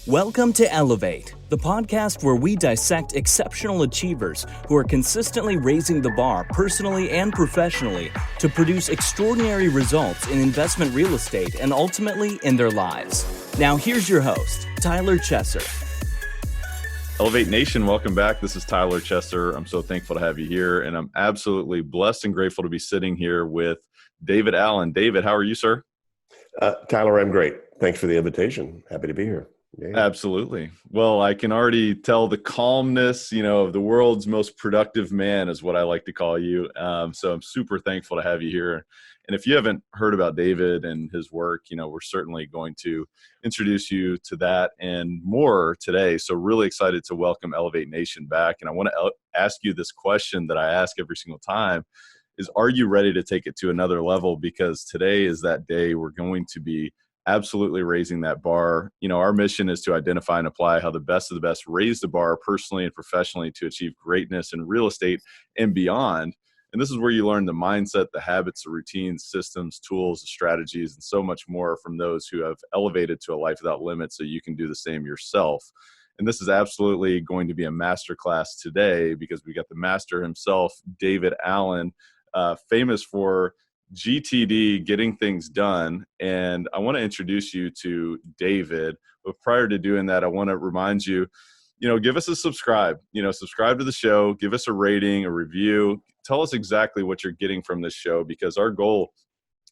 Welcome to Elevate, the podcast where we dissect exceptional achievers who are consistently raising the bar personally and professionally to produce extraordinary results in investment real estate and ultimately in their lives. Now here's your host, Tyler Chesser. Elevate Nation, welcome back. This is Tyler Chesser. I'm so thankful to have you here, and I'm absolutely blessed and grateful to be sitting here with David Allen. David, how are you, sir? Tyler, I'm great. Thanks for the invitation. Happy to be here. Yeah. Absolutely. Well, I can already tell the calmness, of the world's most productive man is what I like to call you. So I'm super thankful to have you here. And if you haven't heard about David and his work, we're certainly going to introduce you to that and more today. So really excited to welcome Elevate Nation back. And I want to ask you this question that I ask every single time is, are you ready to take it to another level? Because today is that day we're going to be absolutely raising that bar. Our mission is to identify and apply how the best of the best raise the bar personally and professionally to achieve greatness in real estate and beyond. And this is where you learn the mindset, the habits, the routines, systems, tools, strategies, and so much more from those who have elevated to a life without limits so you can do the same yourself. And this is absolutely going to be a masterclass today because we got the master himself, David Allen, famous for GTD, getting things done. And I want to introduce you to David. But prior to doing that, I want to remind you, give us a subscribe, subscribe to the show, give us a rating, a review. Tell us exactly what you're getting from this show, because our goal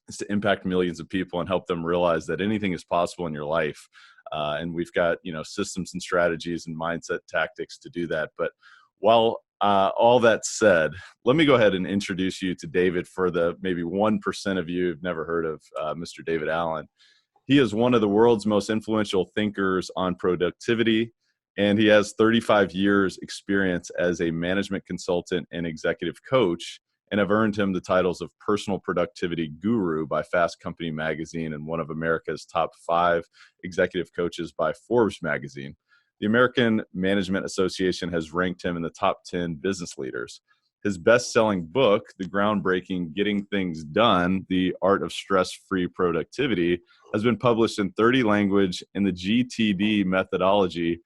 is to impact millions of people and help them realize that anything is possible in your life. And we've got, systems and strategies and mindset tactics to do that. But while all that said, let me go ahead and introduce you to David for the maybe 1% of you who've never heard of Mr. David Allen. He is one of the world's most influential thinkers on productivity, and he has 35 years experience as a management consultant and executive coach, and have earned him the titles of personal productivity guru by Fast Company Magazine and one of America's top 5 executive coaches by Forbes Magazine. The American Management Association has ranked him in the top 10 business leaders. His best-selling book, the groundbreaking Getting Things Done, The Art of Stress-Free Productivity, has been published in 30 languages, and the GTD methodology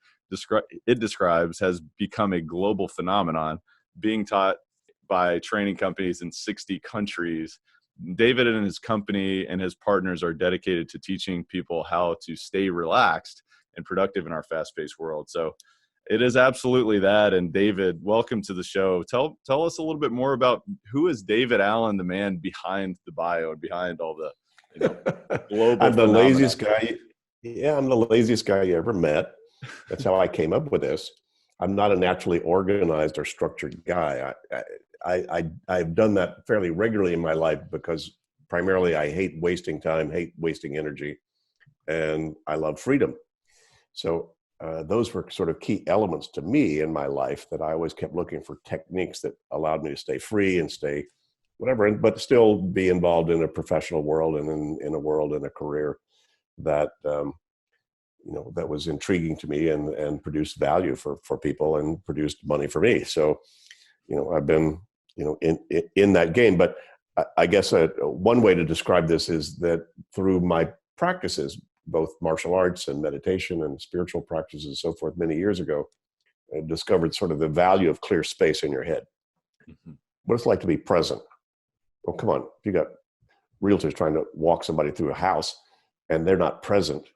it describes has become a global phenomenon, being taught by training companies in 60 countries. David and his company and his partners are dedicated to teaching people how to stay relaxed and productive in our fast-paced world. So it is absolutely that. And David, welcome to the show. Tell us a little bit more about who is David Allen, the man behind the bio and behind all the global I'm the phenomena. laziest guy. Yeah, I'm the laziest guy you ever met. That's how I came up with this. I'm not a naturally organized or structured guy. I've done that fairly regularly in my life because primarily I hate wasting time, hate wasting energy, and I love freedom. So those were sort of key elements to me in my life, that I always kept looking for techniques that allowed me to stay free and stay whatever, but still be involved in a professional world and in a world and a career that that was intriguing to me and produced value for people and produced money for me. So I've been in that game. But I guess one way to describe this is that through my practices, both martial arts and meditation and spiritual practices and so forth, many years ago, I discovered sort of the value of clear space in your head. Mm-hmm. What it's like to be present. Well, come on, if you got realtors trying to walk somebody through a house and they're not present,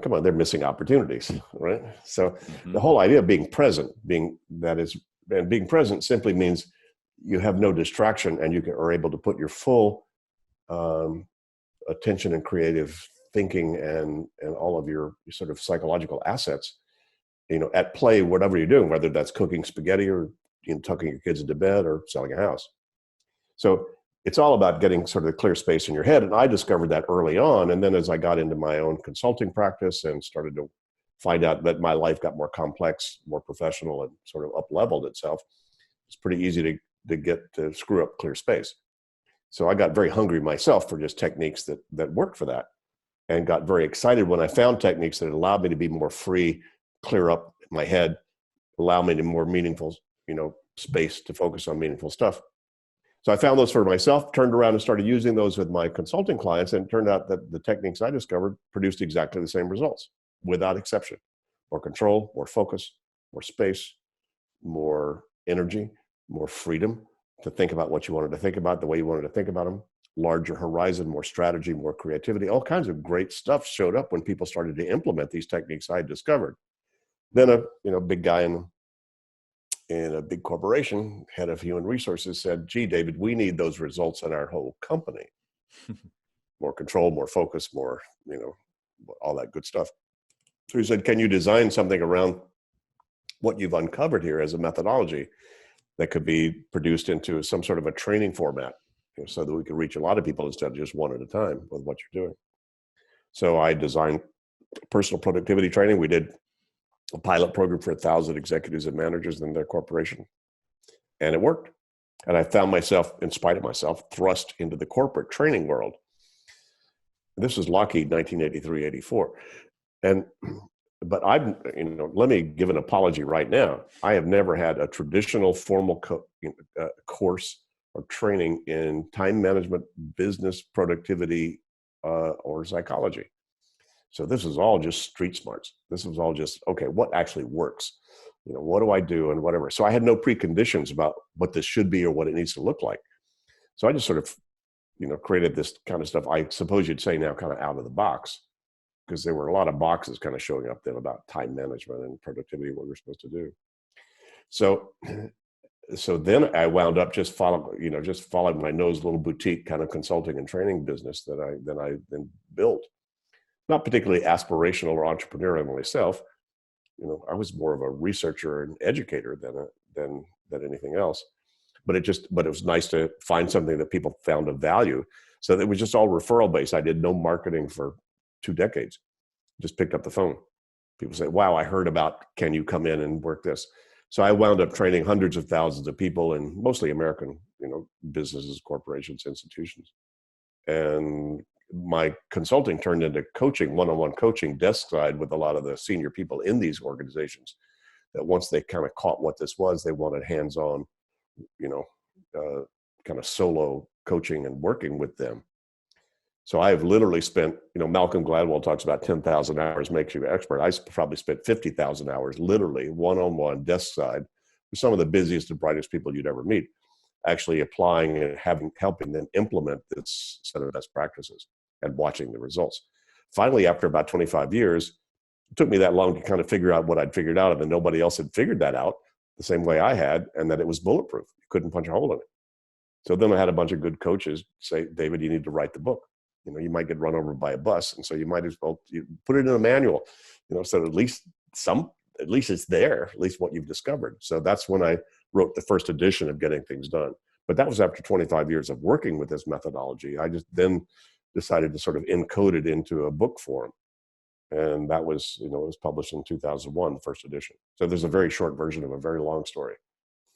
come on, they're missing opportunities, right? So mm-hmm. The whole idea of being present, being present simply means you have no distraction and you are able to put your full attention and creative thinking and all of your sort of psychological assets, at play, whatever you're doing, whether that's cooking spaghetti or tucking your kids into bed or selling a house. So it's all about getting sort of the clear space in your head. And I discovered that early on. And then as I got into my own consulting practice and started to find out that my life got more complex, more professional, and sort of up-leveled itself, it's pretty easy to get to screw up clear space. So I got very hungry myself for just techniques that worked for that, and got very excited when I found techniques that allowed me to be more free, clear up my head, allow me to more meaningful, space to focus on meaningful stuff. So I found those for myself, turned around and started using those with my consulting clients, and it turned out that the techniques I discovered produced exactly the same results. without exception. More control, more focus, more space, more energy, more freedom to think about what you wanted to think about, the way you wanted to think about them, larger horizon, more strategy, more creativity. All kinds of great stuff showed up when people started to implement these techniques I had discovered. Then a big guy in a big corporation, head of human resources, said, "Gee, David, we need those results in our whole company. More control, more focus, more, all that good stuff." So he said, "Can you design something around what you've uncovered here as a methodology that could be produced into some sort of a training format, so that we could reach a lot of people instead of just one at a time with what you're doing?" So I designed personal productivity training. We did a pilot program for 1,000 executives and managers in their corporation, and it worked. And I found myself, in spite of myself, thrust into the corporate training world. This was Lockheed, 1983, 84. But let me give an apology right now. I have never had a traditional formal course or training in time management, business productivity, or psychology. So this is all just street smarts. This was all just, okay, what actually works? What do I do and whatever. So I had no preconditions about what this should be or what it needs to look like. So I just sort of, created this kind of stuff, I suppose you'd say now, kind of out of the box, because there were a lot of boxes kind of showing up then about time management and productivity, what we're supposed to do. So then I wound up just following my nose, little boutique kind of consulting and training business that I then built. Not particularly aspirational or entrepreneurial myself. I was more of a researcher and educator than anything else. But it was nice to find something that people found of value. So it was just all referral based. I did no marketing for 2 decades. Just picked up the phone. People say, "Wow, I heard about, can you come in and work this?" So I wound up training hundreds of thousands of people in mostly American, businesses, corporations, institutions. And my consulting turned into coaching, one-on-one coaching, desk side with a lot of the senior people in these organizations, that once they kind of caught what this was, they wanted hands-on, kind of solo coaching and working with them. So I've literally spent, Malcolm Gladwell talks about 10,000 hours makes you an expert. I probably spent 50,000 hours, literally one-on-one desk side with some of the busiest and brightest people you'd ever meet, actually applying and helping them implement this set of best practices and watching the results. Finally, after about 25 years, it took me that long to kind of figure out what I'd figured out, and then nobody else had figured that out the same way I had, and that it was bulletproof. You couldn't punch a hole in it. So then I had a bunch of good coaches say, "David, you need to write the book. You might get run over by a bus, and so you might as well put it in a manual, so at least it's there, at least what you've discovered." So that's when I wrote the first edition of Getting Things Done. But that was after 25 years of working with this methodology. I just then decided to sort of encode it into a book form. And that was, it was published in 2001, the first edition. So there's a very short version of a very long story.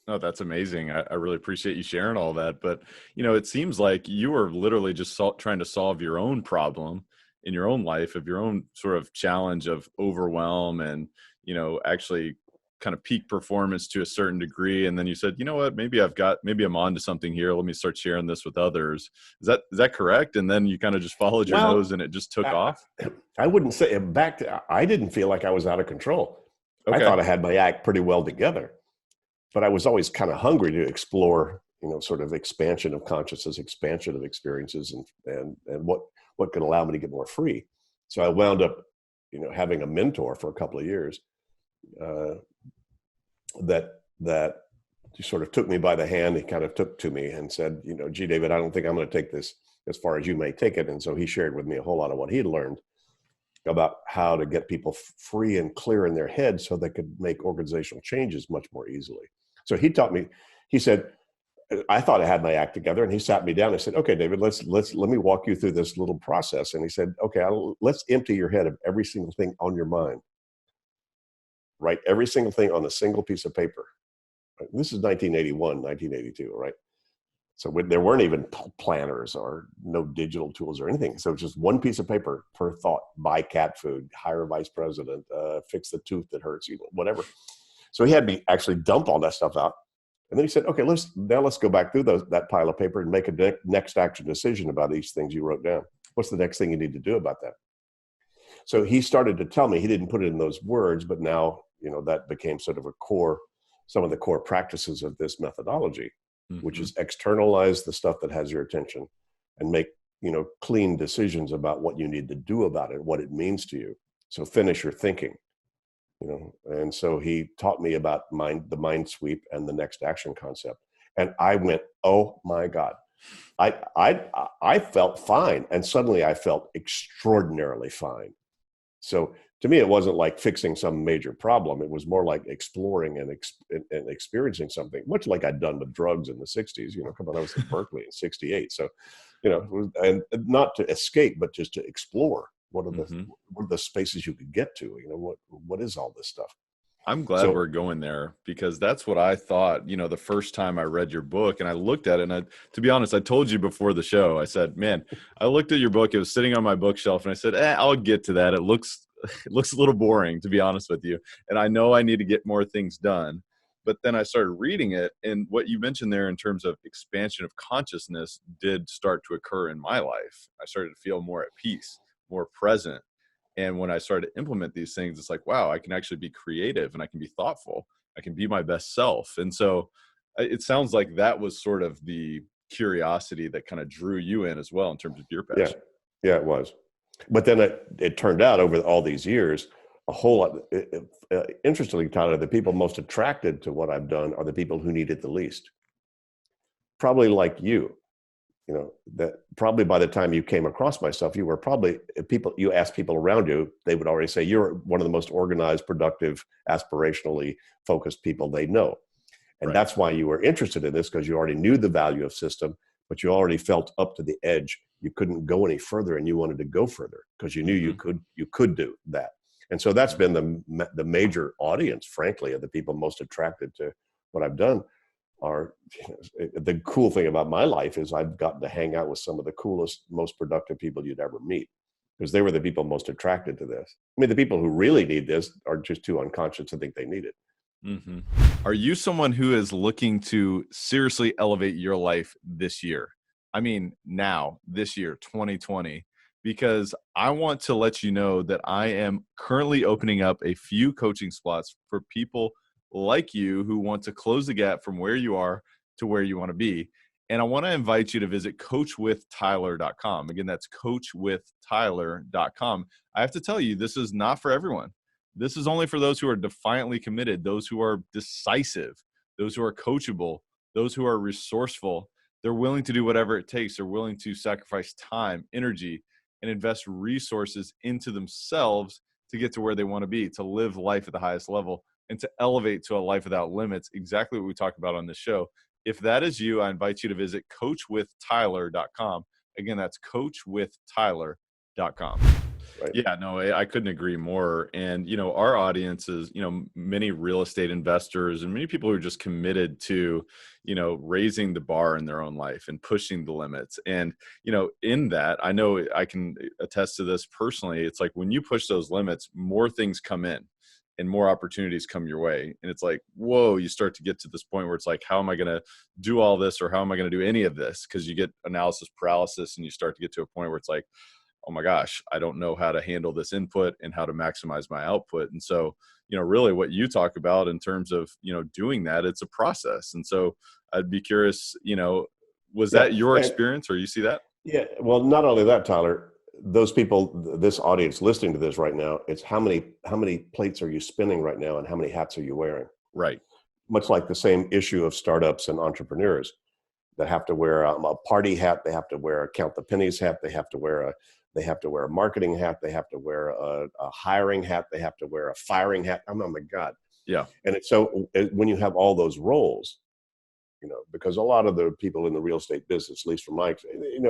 Oh, that's amazing. I really appreciate you sharing all that. But, it seems like you were literally just trying to solve your own problem in your own life, of your own sort of challenge of overwhelm and, actually kind of peak performance to a certain degree. And then you said, what, maybe I'm onto something here. Let me start sharing this with others. Is that correct? And then you kind of just followed your nose and it just took off? I wouldn't say I didn't feel like I was out of control. Okay. I thought I had my act pretty well together, but I was always kind of hungry to explore, sort of expansion of consciousness, expansion of experiences, and what could allow me to get more free. So I wound up, having a mentor for a couple of years, that sort of took me by the hand. He kind of took to me and said, "Gee, David, I don't think I'm going to take this as far as you may take it." And so he shared with me a whole lot of what he had learned about how to get people free and clear in their head so they could make organizational changes much more easily. So he taught me, he said, I thought I had my act together, and he sat me down and said, "Okay, David, let me walk you through this little process." And he said, "Okay, let's empty your head of every single thing on your mind. Write every single thing on a single piece of paper." This is 1981, 1982, right? So there weren't even planners or no digital tools or anything. So just one piece of paper per thought: buy cat food, hire a vice president, fix the tooth that hurts, whatever. So he had me actually dump all that stuff out. And then he said, "Okay, let's go back through that pile of paper and make a next action decision about these things you wrote down. What's the next thing you need to do about that?" So he started to tell me, he didn't put it in those words, but now, that became sort of some of the core practices of this methodology, which is externalize the stuff that has your attention and make, clean decisions about what you need to do about it, what it means to you. So finish your thinking, and so he taught me about the mind sweep and the next action concept. And I went, oh my God, I felt fine. And suddenly I felt extraordinarily fine. So to me, it wasn't like fixing some major problem. It was more like exploring and experiencing something, much like I'd done with drugs in the 60s, come on, I was in Berkeley in 68. So, and not to escape, but just to explore what are the spaces you could get to, what is all this stuff? I'm glad we're going there, because that's what I thought, the first time I read your book and I looked at it. And to be honest, I told you before the show, I said, man, I looked at your book, it was sitting on my bookshelf, and I said, I'll get to that. It looks a little boring, to be honest with you. And I know I need to get more things done. But then I started reading it, and what you mentioned there in terms of expansion of consciousness did start to occur in my life. I started to feel more at peace, more present. And when I started to implement these things, it's like, wow, I can actually be creative and I can be thoughtful. I can be my best self. And so it sounds like that was sort of the curiosity that kind of drew you in as well in terms of your passion. Yeah, it was. But then it turned out over all these years, a whole lot. Interestingly, Tyler, the people most attracted to what I've done are the people who need it the least. Probably like you. That probably by the time you came across my stuff, you were probably you asked people around you, they would already say you're one of the most organized, productive, aspirationally focused people they know. And right. That's why you were interested in this, because you already knew the value of system, but you already felt up to the edge. You couldn't go any further, and you wanted to go further because you knew you could do that. And so that's been the major audience, frankly, of the people most attracted to what I've done. The cool thing about my life is I've gotten to hang out with some of the coolest, most productive people you'd ever meet, because they were the people most attracted to this. I mean, the people who really need this are just too unconscious to think they need it. Are you someone who is looking to seriously elevate your life this year? I mean, now, this year, 2020, because I want to let you know that I am currently opening up a few coaching spots for people like you who want to close the gap from where you are to where you want to be. And I want to invite you to visit coachwithtyler.com. Again, that's coachwithtyler.com. I have to tell you, this is not for everyone. This is only for those who are defiantly committed, those who are decisive, those who are coachable, those who are resourceful. They're willing to do whatever it takes. They're willing to sacrifice time, energy, and invest resources into themselves to get to where they want to be, to live life at the highest level, and to elevate to a life without limits, exactly what we talk about on this show. If that is you, I invite you to visit coachwithtyler.com. Again, that's coachwithtyler.com. Right. Yeah, no, I couldn't agree more. And, our audience is, many real estate investors and many people who are just committed to, raising the bar in their own life and pushing the limits. And, in that, I know I can attest to this personally. It's like when you push those limits, more things come in and more opportunities come your way. And it's like, whoa, you start to get to this point where it's like, how am I going to do all this, or how am I going to do any of this? Because you get analysis paralysis and you start to get to a point where it's like, oh my gosh, I don't know how to handle this input and how to maximize my output. And so, really what you talk about in terms of, doing that, it's a process. And so I'd be curious, was that your experience, or you see that? Yeah. Well, not only that, Tyler, those people, this audience listening to this right now, it's how many plates are you spinning right now and how many hats are you wearing? Right. Much like the same issue of startups and entrepreneurs that have to wear a party hat, they have to wear a count the pennies hat, they have to wear a marketing hat, they have to wear a hiring hat, they have to wear a firing hat. Oh my God. Yeah. And so when you have all those roles, because a lot of the people in the real estate business, at least from my,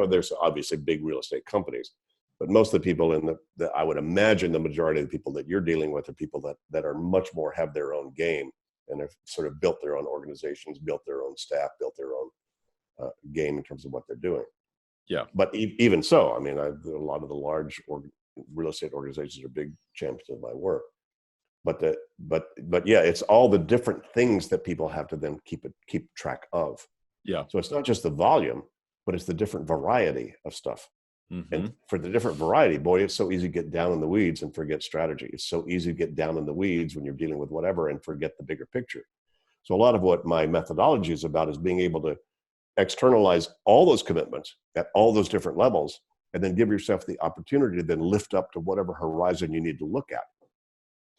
there's obviously big real estate companies, but most of the people I would imagine the majority of the people that you're dealing with are people that are much more have their own game and have sort of built their own organizations, built their own staff, built their own game in terms of what they're doing. Yeah. But even so, I mean, a lot of the large real estate organizations are big champions of my work. But yeah, it's all the different things that people have to then keep track of. Yeah. So it's not just the volume, but it's the different variety of stuff. Mm-hmm. And for the different variety, boy, it's so easy to get down in the weeds and forget strategy. It's so easy to get down in the weeds when you're dealing with whatever and forget the bigger picture. So a lot of what my methodology is about is being able to externalize all those commitments at all those different levels, and then give yourself the opportunity to then lift up to whatever horizon you need to look at.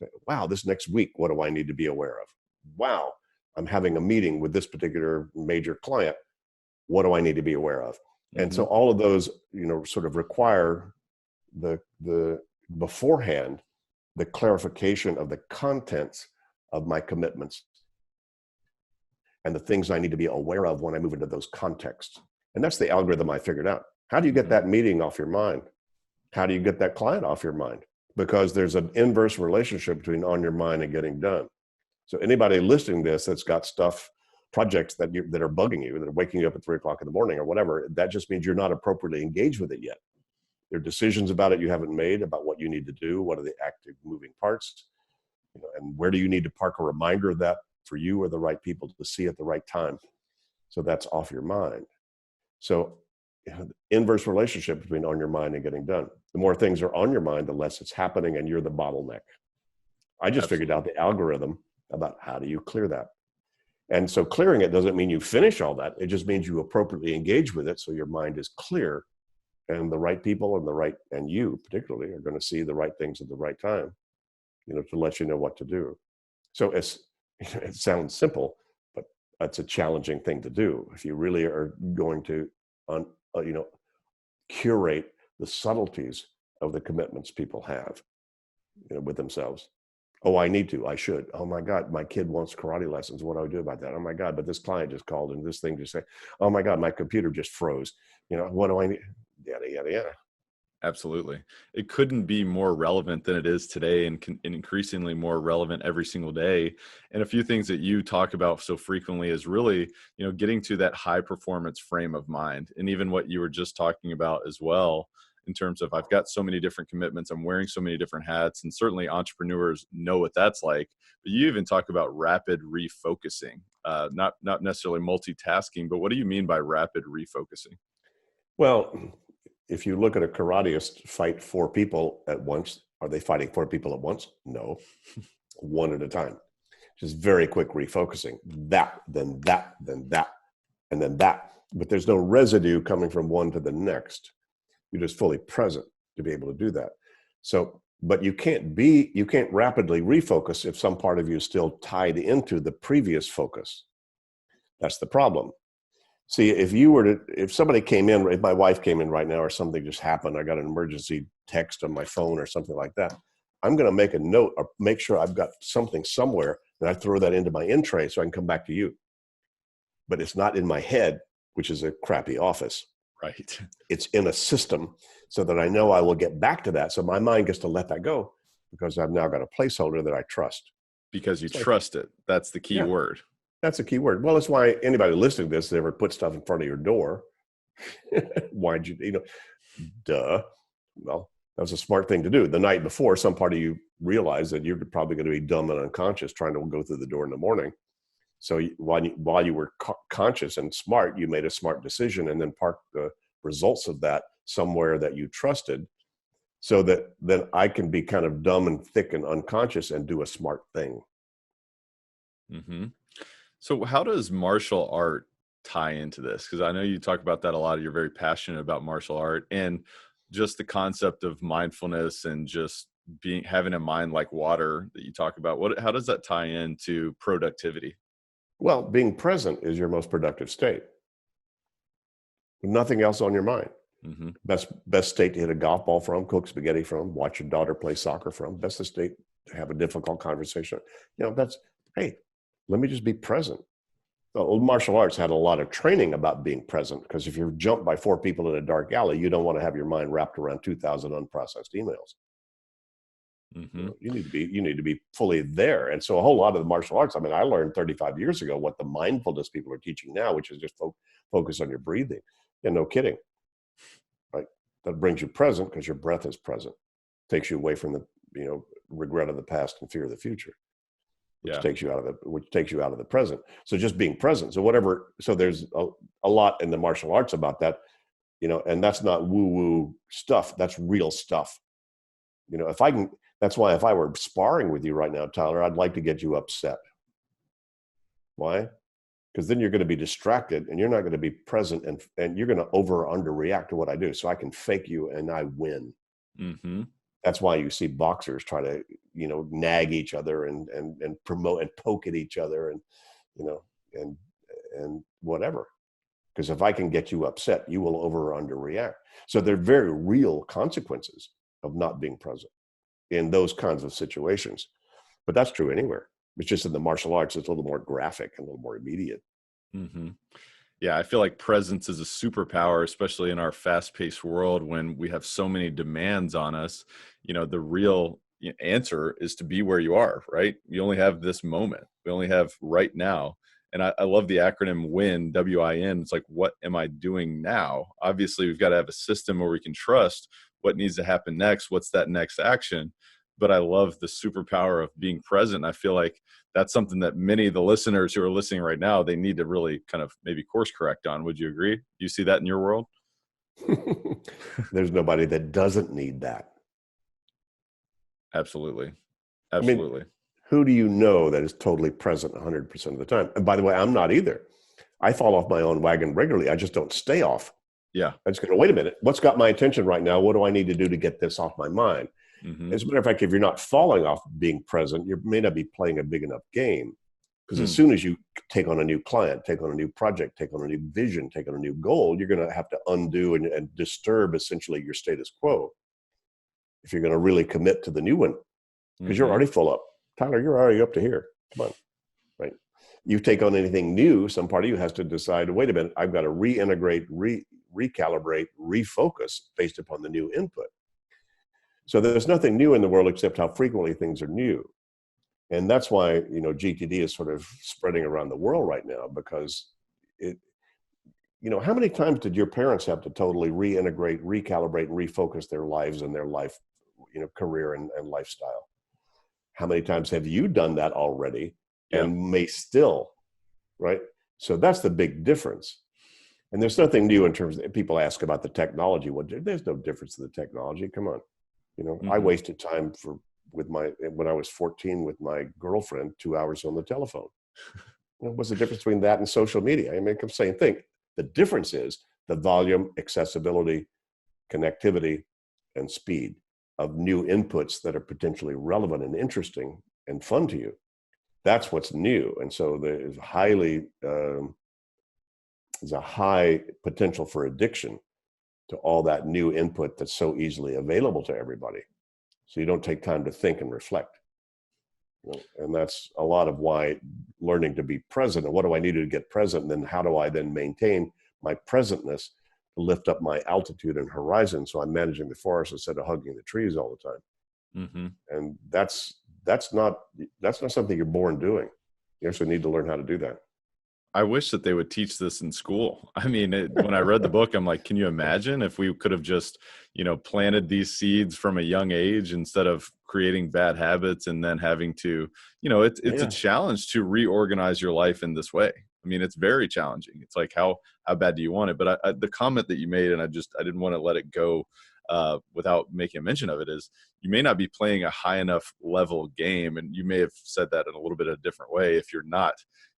Say, wow, this next week, what do I need to be aware of? Wow, I'm having a meeting with this particular major client. What do I need to be aware of? And so all of those, sort of require the beforehand, the clarification of the contents of my commitments and the things I need to be aware of when I move into those contexts. And that's the algorithm I figured out. How do you get that meeting off your mind? How do you get that client off your mind? Because there's an inverse relationship between on your mind and getting done. So anybody listening to this that's got stuff, projects that are bugging you, that are waking you up at 3 o'clock in the morning or whatever, that just means you're not appropriately engaged with it yet. There are decisions about it you haven't made about what you need to do. What are the active moving parts? And where do you need to park a reminder of that for you or the right people to see at the right time? So that's off your mind. So inverse relationship between on your mind and getting done. The more things are on your mind, the less it's happening and you're the bottleneck. I just figured out the algorithm about how do you clear that. And so clearing it doesn't mean you finish all that. It just means you appropriately engage with it so your mind is clear, and the right people and you particularly are going to see the right things at the right time, to let you know what to do. So it sounds simple, but that's a challenging thing to do. If you really are going to, curate the subtleties of the commitments people have, with themselves. Oh, I should. Oh my God, my kid wants karate lessons. What do I do about that? Oh my God, but this client just called and this thing just said, oh my God, my computer just froze. What do I need? Yada, yada, yada. Absolutely. It couldn't be more relevant than it is today, and increasingly more relevant every single day. And a few things that you talk about so frequently is really, getting to that high performance frame of mind. And even what you were just talking about as well, in terms of I've got so many different commitments, I'm wearing so many different hats, and certainly entrepreneurs know what that's like. But you even talk about rapid refocusing, not necessarily multitasking, but what do you mean by rapid refocusing? Well, if you look at a karateist fight 4 people at once, are they fighting 4 people at once? No, one at a time. Just very quick refocusing. That, then that, then that, and then that. But there's no residue coming from one to the next. You're just fully present to be able to do that. So, but you can't rapidly refocus if some part of you is still tied into the previous focus. That's the problem. See, if somebody came in, if my wife came in right now or something just happened, I got an emergency text on my phone or something like that, I'm going to make a note or make sure I've got something somewhere and I throw that into my in tray so I can come back to you. But it's not in my head, which is a crappy office. Right. It's in a system so that I know I will get back to that. So my mind gets to let that go because I've now got a placeholder that I trust. Because you trust it. That's the key word. That's a key word. Well, that's why anybody listening to this ever put stuff in front of your door. Why'd you, duh. Well, that was a smart thing to do. The night before, some part of you realized that you're probably going to be dumb and unconscious trying to go through the door in the morning. So while you were conscious and smart, you made a smart decision and then parked the results of that somewhere that you trusted so that then I can be kind of dumb and thick and unconscious and do a smart thing. Mm-hmm. So how does martial art tie into this? Because I know you talk about that a lot. You're very passionate about martial art and just the concept of mindfulness and just having a mind like water that you talk about. How does that tie into productivity? Well, being present is your most productive state. Nothing else on your mind. Mm-hmm. Best state to hit a golf ball from, cook spaghetti from, watch your daughter play soccer from. Best state to have a difficult conversation. Hey, let me just be present. So martial arts had a lot of training about being present because if you're jumped by 4 people in a dark alley, you don't want to have your mind wrapped around 2,000 unprocessed emails. Mm-hmm. You need to be fully there. And so a whole lot of the martial arts, I learned 35 years ago what the mindfulness people are teaching now, which is just focus on your breathing. And no kidding, right? That brings you present because your breath is present. Takes you away from the regret of the past and fear of the future, which takes you out of the present. So just being present. So there's a lot in the martial arts about that. and that's not woo woo stuff. That's real stuff. If I can, that's why if I were sparring with you right now, Tyler, I'd like to get you upset. Why? Because then you're going to be distracted and you're not going to be present, and you're going to over or underreact to what I do. So I can fake you and I win. Mm-hmm. That's why you see boxers try to, nag each other and promote and poke at each other and whatever. Because if I can get you upset, you will over or underreact. So there are very real consequences of not being present in those kinds of situations. But that's true anywhere. It's just in the martial arts, it's a little more graphic and a little more immediate. Mm-hmm. Yeah, I feel like presence is a superpower, especially in our fast-paced world when we have so many demands on us. The real answer is to be where you are, right? You only have this moment. We only have right now. And I love the acronym WIN, W-I-N. It's like, what am I doing now? Obviously, we've got to have a system where we can trust what needs to happen next. What's that next action? But I love the superpower of being present. I feel like that's something that many of the listeners who are listening right now, they need to really kind of maybe course correct on. Would you agree? You see that in your world? There's nobody that doesn't need that. Absolutely. I mean, who do you know that is totally present 100% of the time? And by the way, I'm not either. I fall off my own wagon regularly. I just don't stay off. Yeah. I just go, wait a minute, what's got my attention right now? What do I need to do to get this off my mind? Mm-hmm. As a matter of fact, if you're not falling off being present, you may not be playing a big enough game. Because as soon as you take on a new client, take on a new project, take on a new vision, take on a new goal, you're going to have to undo and disturb essentially your status quo. If you're going to really commit to the new one, because you're already full up. Tyler, you're already up to here. Come on, right? You take on anything new, some part of you has to decide, wait a minute, I've got to reintegrate, recalibrate, refocus based upon the new input. So there's nothing new in the world except how frequently things are new. And that's why, GTD is sort of spreading around the world right now, because how many times did your parents have to totally reintegrate, recalibrate, and refocus their lives and their life, career and lifestyle? How many times have you done that already and may still, right? So that's the big difference. And there's nothing new in terms of, people ask about the technology. Well, there's no difference in the technology. Come on. I wasted time when I was 14 with my girlfriend, 2 hours on the telephone. What's the difference between that and social media? I mean, it's the same thing. The difference is the volume, accessibility, connectivity, and speed of new inputs that are potentially relevant and interesting and fun to you. That's what's new. And so there's a high potential for addiction to all that new input that's so easily available to everybody. So you don't take time to think and reflect. And that's a lot of why learning to be present, and what do I need to get present, and then how do I then maintain my presentness to lift up my altitude and horizon, so I'm managing the forest instead of hugging the trees all the time. Mm-hmm. And that's not something you're born doing. You actually need to learn how to do that. I wish that they would teach this in school. I mean, when I read the book, I'm like, can you imagine if we could have just, planted these seeds from a young age instead of creating bad habits and then having to, it's a challenge to reorganize your life in this way. I mean, it's very challenging. It's like, how bad do you want it? But the comment that you made, and I didn't want to let it go without making a mention of it, is you may not be playing a high enough level game. And you may have said that in a little bit of a different way if you're not,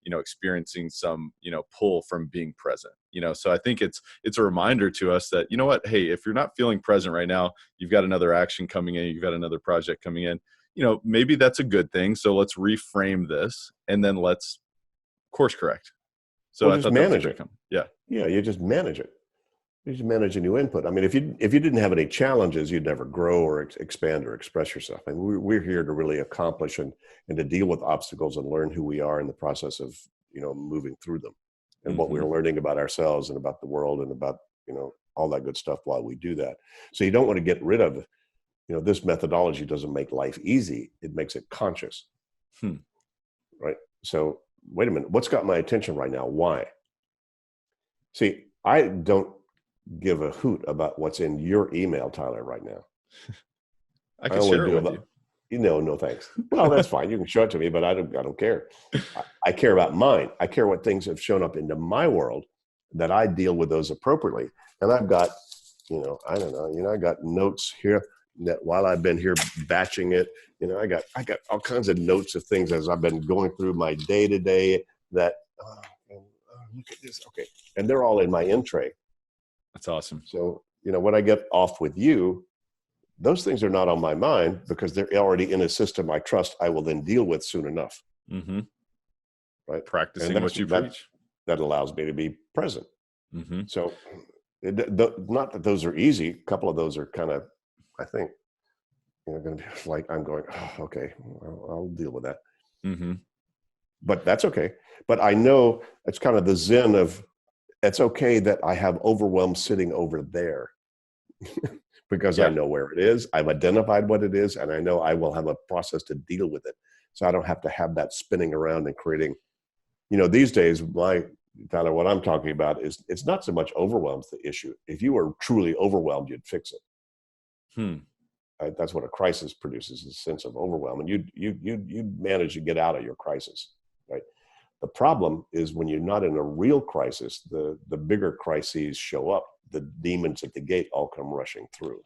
experiencing some, pull from being present, so I think it's a reminder to us that, what, hey, if you're not feeling present right now, you've got another action coming in, you've got another project coming in, maybe that's a good thing. So let's reframe this and then let's course correct. So I just manage it. Yeah. You just manage it. You just manage a new input. I mean, if you didn't have any challenges, you'd never grow or expand or express yourself. I mean, we're here to really accomplish and to deal with obstacles and learn who we are in the process of, moving through them, and what we're learning about ourselves and about the world and about, all that good stuff while we do that. So you don't want to get rid of, this methodology doesn't make life easy. It makes it conscious. Right. So wait a minute, what's got my attention right now? Why? See, I don't give a hoot about what's in your email, Tyler, right now. I can share it with you. No, thanks. Well, that's fine. You can show it to me, but I don't care. I care about mine. I care what things have shown up into my world, that I deal with those appropriately. And I've got, I don't know, I got notes here that while I've been here batching it, I got all kinds of notes of things as I've been going through my day to day that, look at this. Okay. And they're all in my in tray. That's awesome. So, when I get off with you, those things are not on my mind because they're already in a system I trust I will then deal with soon enough. Mm-hmm. Right. Practicing what you preach. That allows me to be present. Mm-hmm. So not that those are easy. A couple of those are kind of, I think, going to be like, I'm going, oh, okay, I'll deal with that. Mm-hmm. But that's okay. But I know it's kind of the zen of, it's okay that I have overwhelm sitting over there because I know where it is. I've identified what it is, and I know I will have a process to deal with it. So I don't have to have that spinning around and creating, these days, Tyler, what I'm talking about is it's not so much overwhelm's the issue. If you were truly overwhelmed, you'd fix it. That's what a crisis produces, is a sense of overwhelm, and you manage to get out of your crisis, right? The problem is when you're not in a real crisis, the bigger crises show up. The demons at the gate all come rushing through.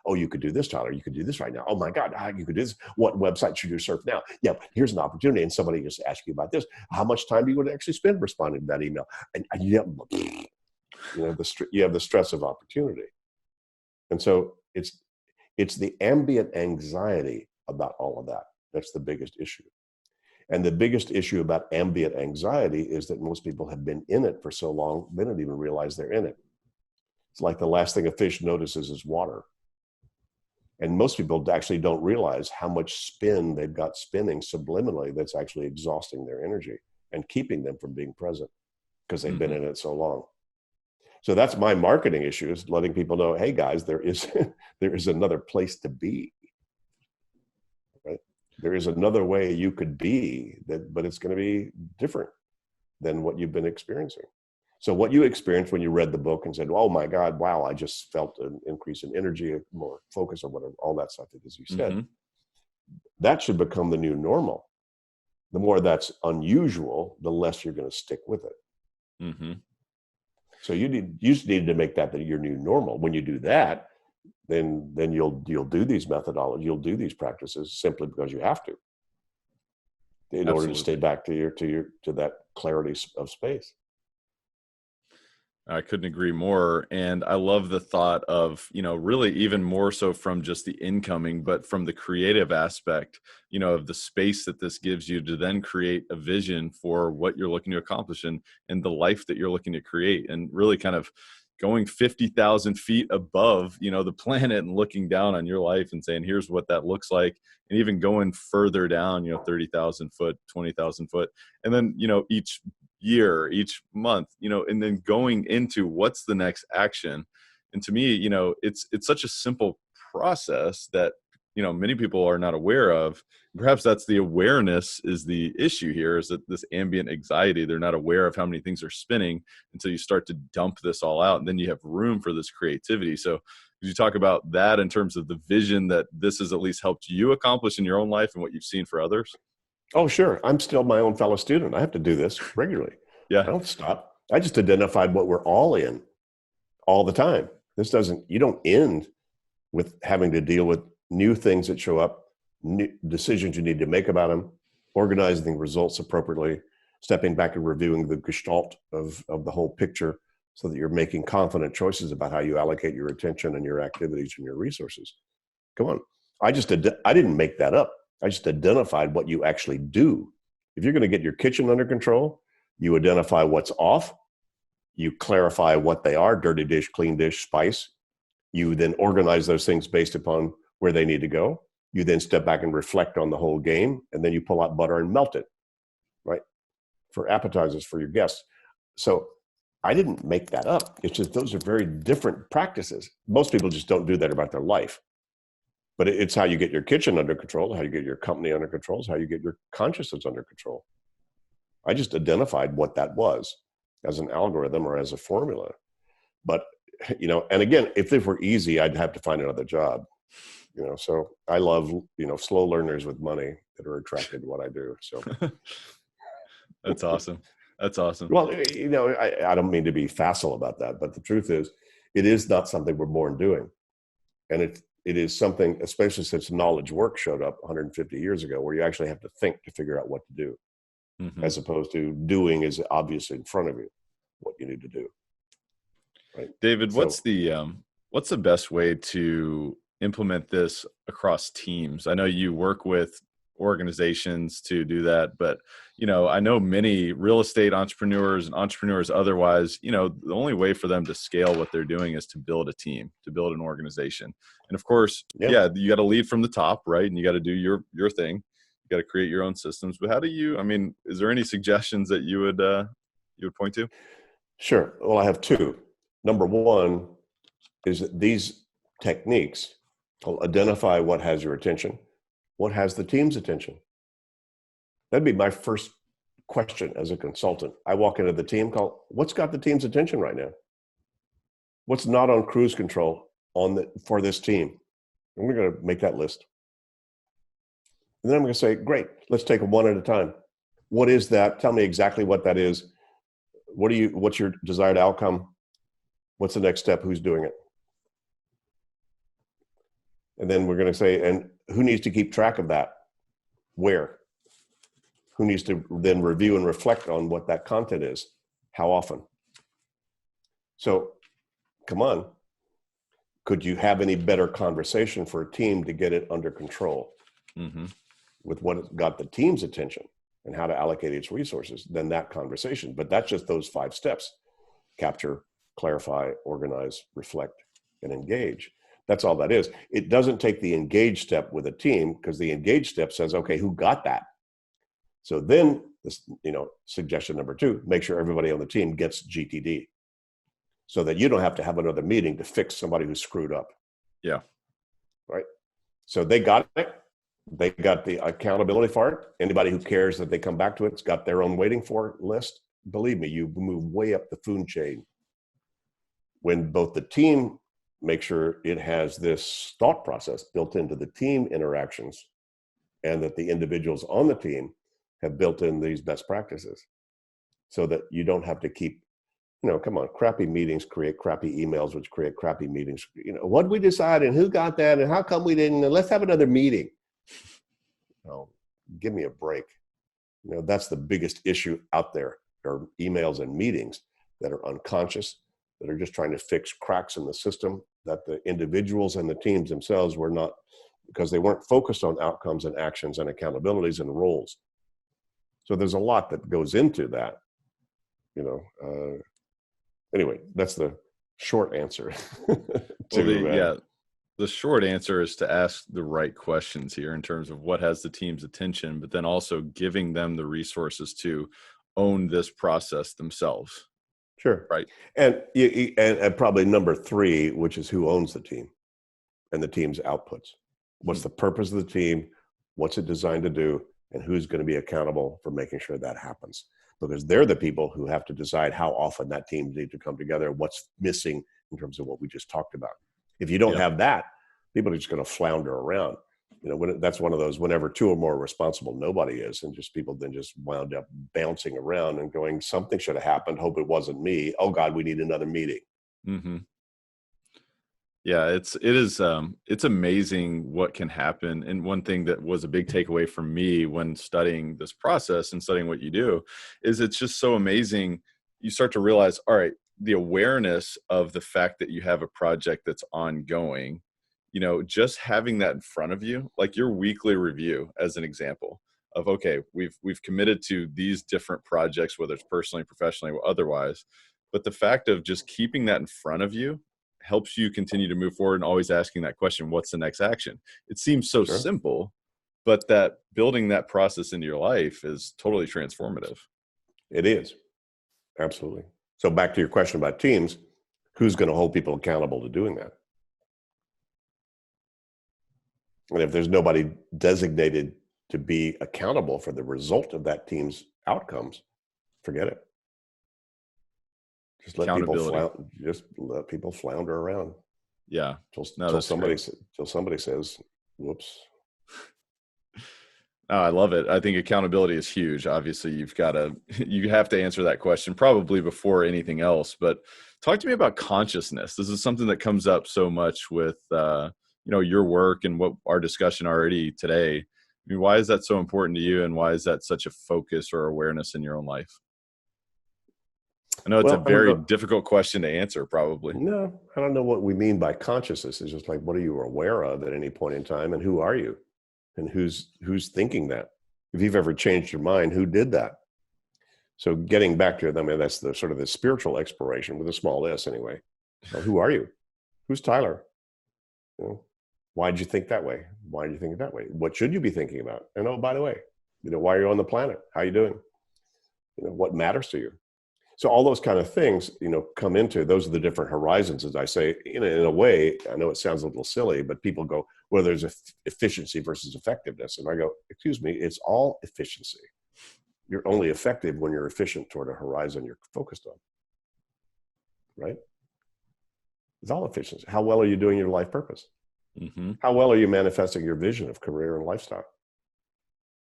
Oh, you could do this, Tyler. You could do this right now. Oh my God, you could do this. What website should you surf now? Yeah, here's an opportunity. And somebody just asked you about this. How much time do you would actually spend responding to that email? And you have the stress of opportunity. And so it's the ambient anxiety about all of that. That's the biggest issue. And the biggest issue about ambient anxiety is that most people have been in it for so long, they don't even realize they're in it. It's like the last thing a fish notices is water. And most people actually don't realize how much spin they've got spinning subliminally that's actually exhausting their energy and keeping them from being present because they've been in it so long. So that's my marketing issue, is letting people know, hey guys, there is another place to be. Right? There is another way you could be, but it's going to be different than what you've been experiencing. So what you experienced when you read the book and said, oh my God, wow, I just felt an increase in energy, more focus on whatever, all that stuff, as you said, that should become the new normal. The more that's unusual, the less you're going to stick with it. Mm-hmm. So you just need to make that your new normal. When you do that, then you'll do these methodologies, you'll do these practices simply because you have to, in order to stay back to that clarity of space. I couldn't agree more. And I love the thought of, really even more so from just the incoming, but from the creative aspect, of the space that this gives you to then create a vision for what you're looking to accomplish and the life that you're looking to create, and really kind of going 50,000 feet above, the planet and looking down on your life and saying, here's what that looks like. And even going further down, 30,000 foot, 20,000 foot. And then, each year, each month, and then going into what's the next action. And to me, it's such a simple process that, many people are not aware of. Perhaps that's the awareness is the issue here, is that this ambient anxiety, they're not aware of how many things are spinning until you start to dump this all out. And then you have room for this creativity. So could you talk about that in terms of the vision that this has at least helped you accomplish in your own life and what you've seen for others? Oh, sure. I'm still my own fellow student. I have to do this regularly. Yeah. I don't stop. I just identified what we're all in all the time. You don't end with having to deal with new things that show up, new decisions you need to make about them, organizing results appropriately, stepping back and reviewing the gestalt of the whole picture so that you're making confident choices about how you allocate your attention and your activities and your resources. Come on. I didn't make that up. I just identified what you actually do. If you're going to get your kitchen under control, you identify what's off, you clarify what they are, dirty dish, clean dish, spice. You then organize those things based upon where they need to go. You then step back and reflect on the whole game, and then you pull out butter and melt it, right? For appetizers for your guests. So I didn't make that up. It's just those are very different practices. Most people just don't do that about their life. But it's how you get your kitchen under control, how you get your company under control, how you get your consciousness under control. I just identified what that was as an algorithm or as a formula. But, and again, if it were easy, I'd have to find another job. So I love, slow learners with money that are attracted to what I do. So That's awesome. That's awesome. Well, I don't mean to be facile about that, but the truth is, it is not something we're born doing. And it is something, especially since knowledge work showed up 150 years ago, where you actually have to think to figure out what to do, as opposed to doing is obviously in front of you what you need to do. Right. David, So, what's the best way to implement this across teams? I know you work with organizations to do that, but I know many real estate entrepreneurs and entrepreneurs otherwise, the only way for them to scale what they're doing is to build a team, to build an organization. And of course, you got to lead from the top, right? And you got to do your thing. You got to create your own systems. But how do you, is there any suggestions that you would point to? Sure. Well, I have two. Number one is that these techniques will identify what has your attention, what has the team's attention. That'd be my first question as a consultant. I walk into the team, call, what's got the team's attention right now? What's not on cruise control for this team? And we're going to make that list. And then I'm going to say, great, let's take them one at a time. What is that? Tell me exactly what that is. What's your desired outcome? What's the next step? Who's doing it? And then we're going to say, and who needs to keep track of that? Where? Who needs to then review and reflect on what that content is? How often? So, come on. Could you have any better conversation for a team to get it under control with what got the team's attention and how to allocate its resources than that conversation? But that's just those 5 steps: capture, clarify, organize, reflect, and engage. That's all that is. It doesn't take the engage step with a team, because the engage step says, okay, who got that? So then, suggestion number 2, make sure everybody on the team gets GTD, so that you don't have to have another meeting to fix somebody who screwed up. Yeah. Right. So they got it. They got the accountability for it. Anybody who cares that they come back to it's got their own waiting for list. Believe me, you move way up the food chain when both the team make sure it has this thought process built into the team interactions, and that the individuals on the team have built in these best practices, so that you don't have to keep, come on, crappy meetings create crappy emails, which create crappy meetings. What did we decide and who got that and how come we didn't? Let's have another meeting. Oh, give me a break. That's the biggest issue out there, are emails and meetings that are unconscious, that are just trying to fix cracks in the system that the individuals and the teams themselves were not, because they weren't focused on outcomes and actions and accountabilities and roles. So there's a lot that goes into that, anyway, that's the short answer. The short answer is to ask the right questions here in terms of what has the team's attention, but then also giving them the resources to own this process themselves. Sure. Right. And probably number 3, which is who owns the team and the team's outputs. What's the purpose of the team? What's it designed to do? And who's going to be accountable for making sure that happens? Because they're the people who have to decide how often that team needs to come together, what's missing in terms of what we just talked about. If you don't have that, people are just going to flounder around. That's one of those, whenever 2 or more responsible, nobody is. And just people then just wound up bouncing around and going, something should have happened. Hope it wasn't me. Oh God, we need another meeting. Yeah, it's amazing what can happen. And one thing that was a big takeaway for me when studying this process and studying what you do is it's just so amazing. You start to realize, all right, the awareness of the fact that you have a project that's ongoing, just having that in front of you, like your weekly review as an example of, okay, we've committed to these different projects, whether it's personally, professionally, or otherwise. But the fact of just keeping that in front of you helps you continue to move forward and always asking that question, what's the next action? It seems so simple, but that building that process into your life is totally transformative. It is. Absolutely. So back to your question about teams, who's going to hold people accountable to doing that? And if there's nobody designated to be accountable for the result of that team's outcomes, forget it. Just let people flounder around. Yeah. Till somebody says, whoops. Oh, I love it. I think accountability is huge. Obviously, you have to answer that question probably before anything else. But Talk to me about consciousness. This is something that comes up so much with, your work and what our discussion already today. I mean, why is that so important to you, and why is that such a focus or awareness in your own life? I know it's a Well, very difficult question to answer, probably. no, I don't know what we mean by consciousness. It's just like, what are you aware of at any point in time, and who are you, and who's thinking that? If you've ever changed your mind, who did that? So getting back to it, I mean, that's the sort of the spiritual exploration with a small s anyway. So who are you? Who's Tyler? You know, why did you think that way? Why did you think that way? What should you be thinking about? And oh, by the way, why are you on the planet? How are you doing? What matters to you? So all those kind of things, come into, those are the different horizons, as I say. In a way, I know it sounds a little silly, but people go, well, there's efficiency versus effectiveness. And I go, excuse me, it's all efficiency. You're only effective when you're efficient toward a horizon you're focused on, right? It's all efficiency. How well are you doing your life purpose? Mm-hmm. How well are you manifesting your vision of career and lifestyle?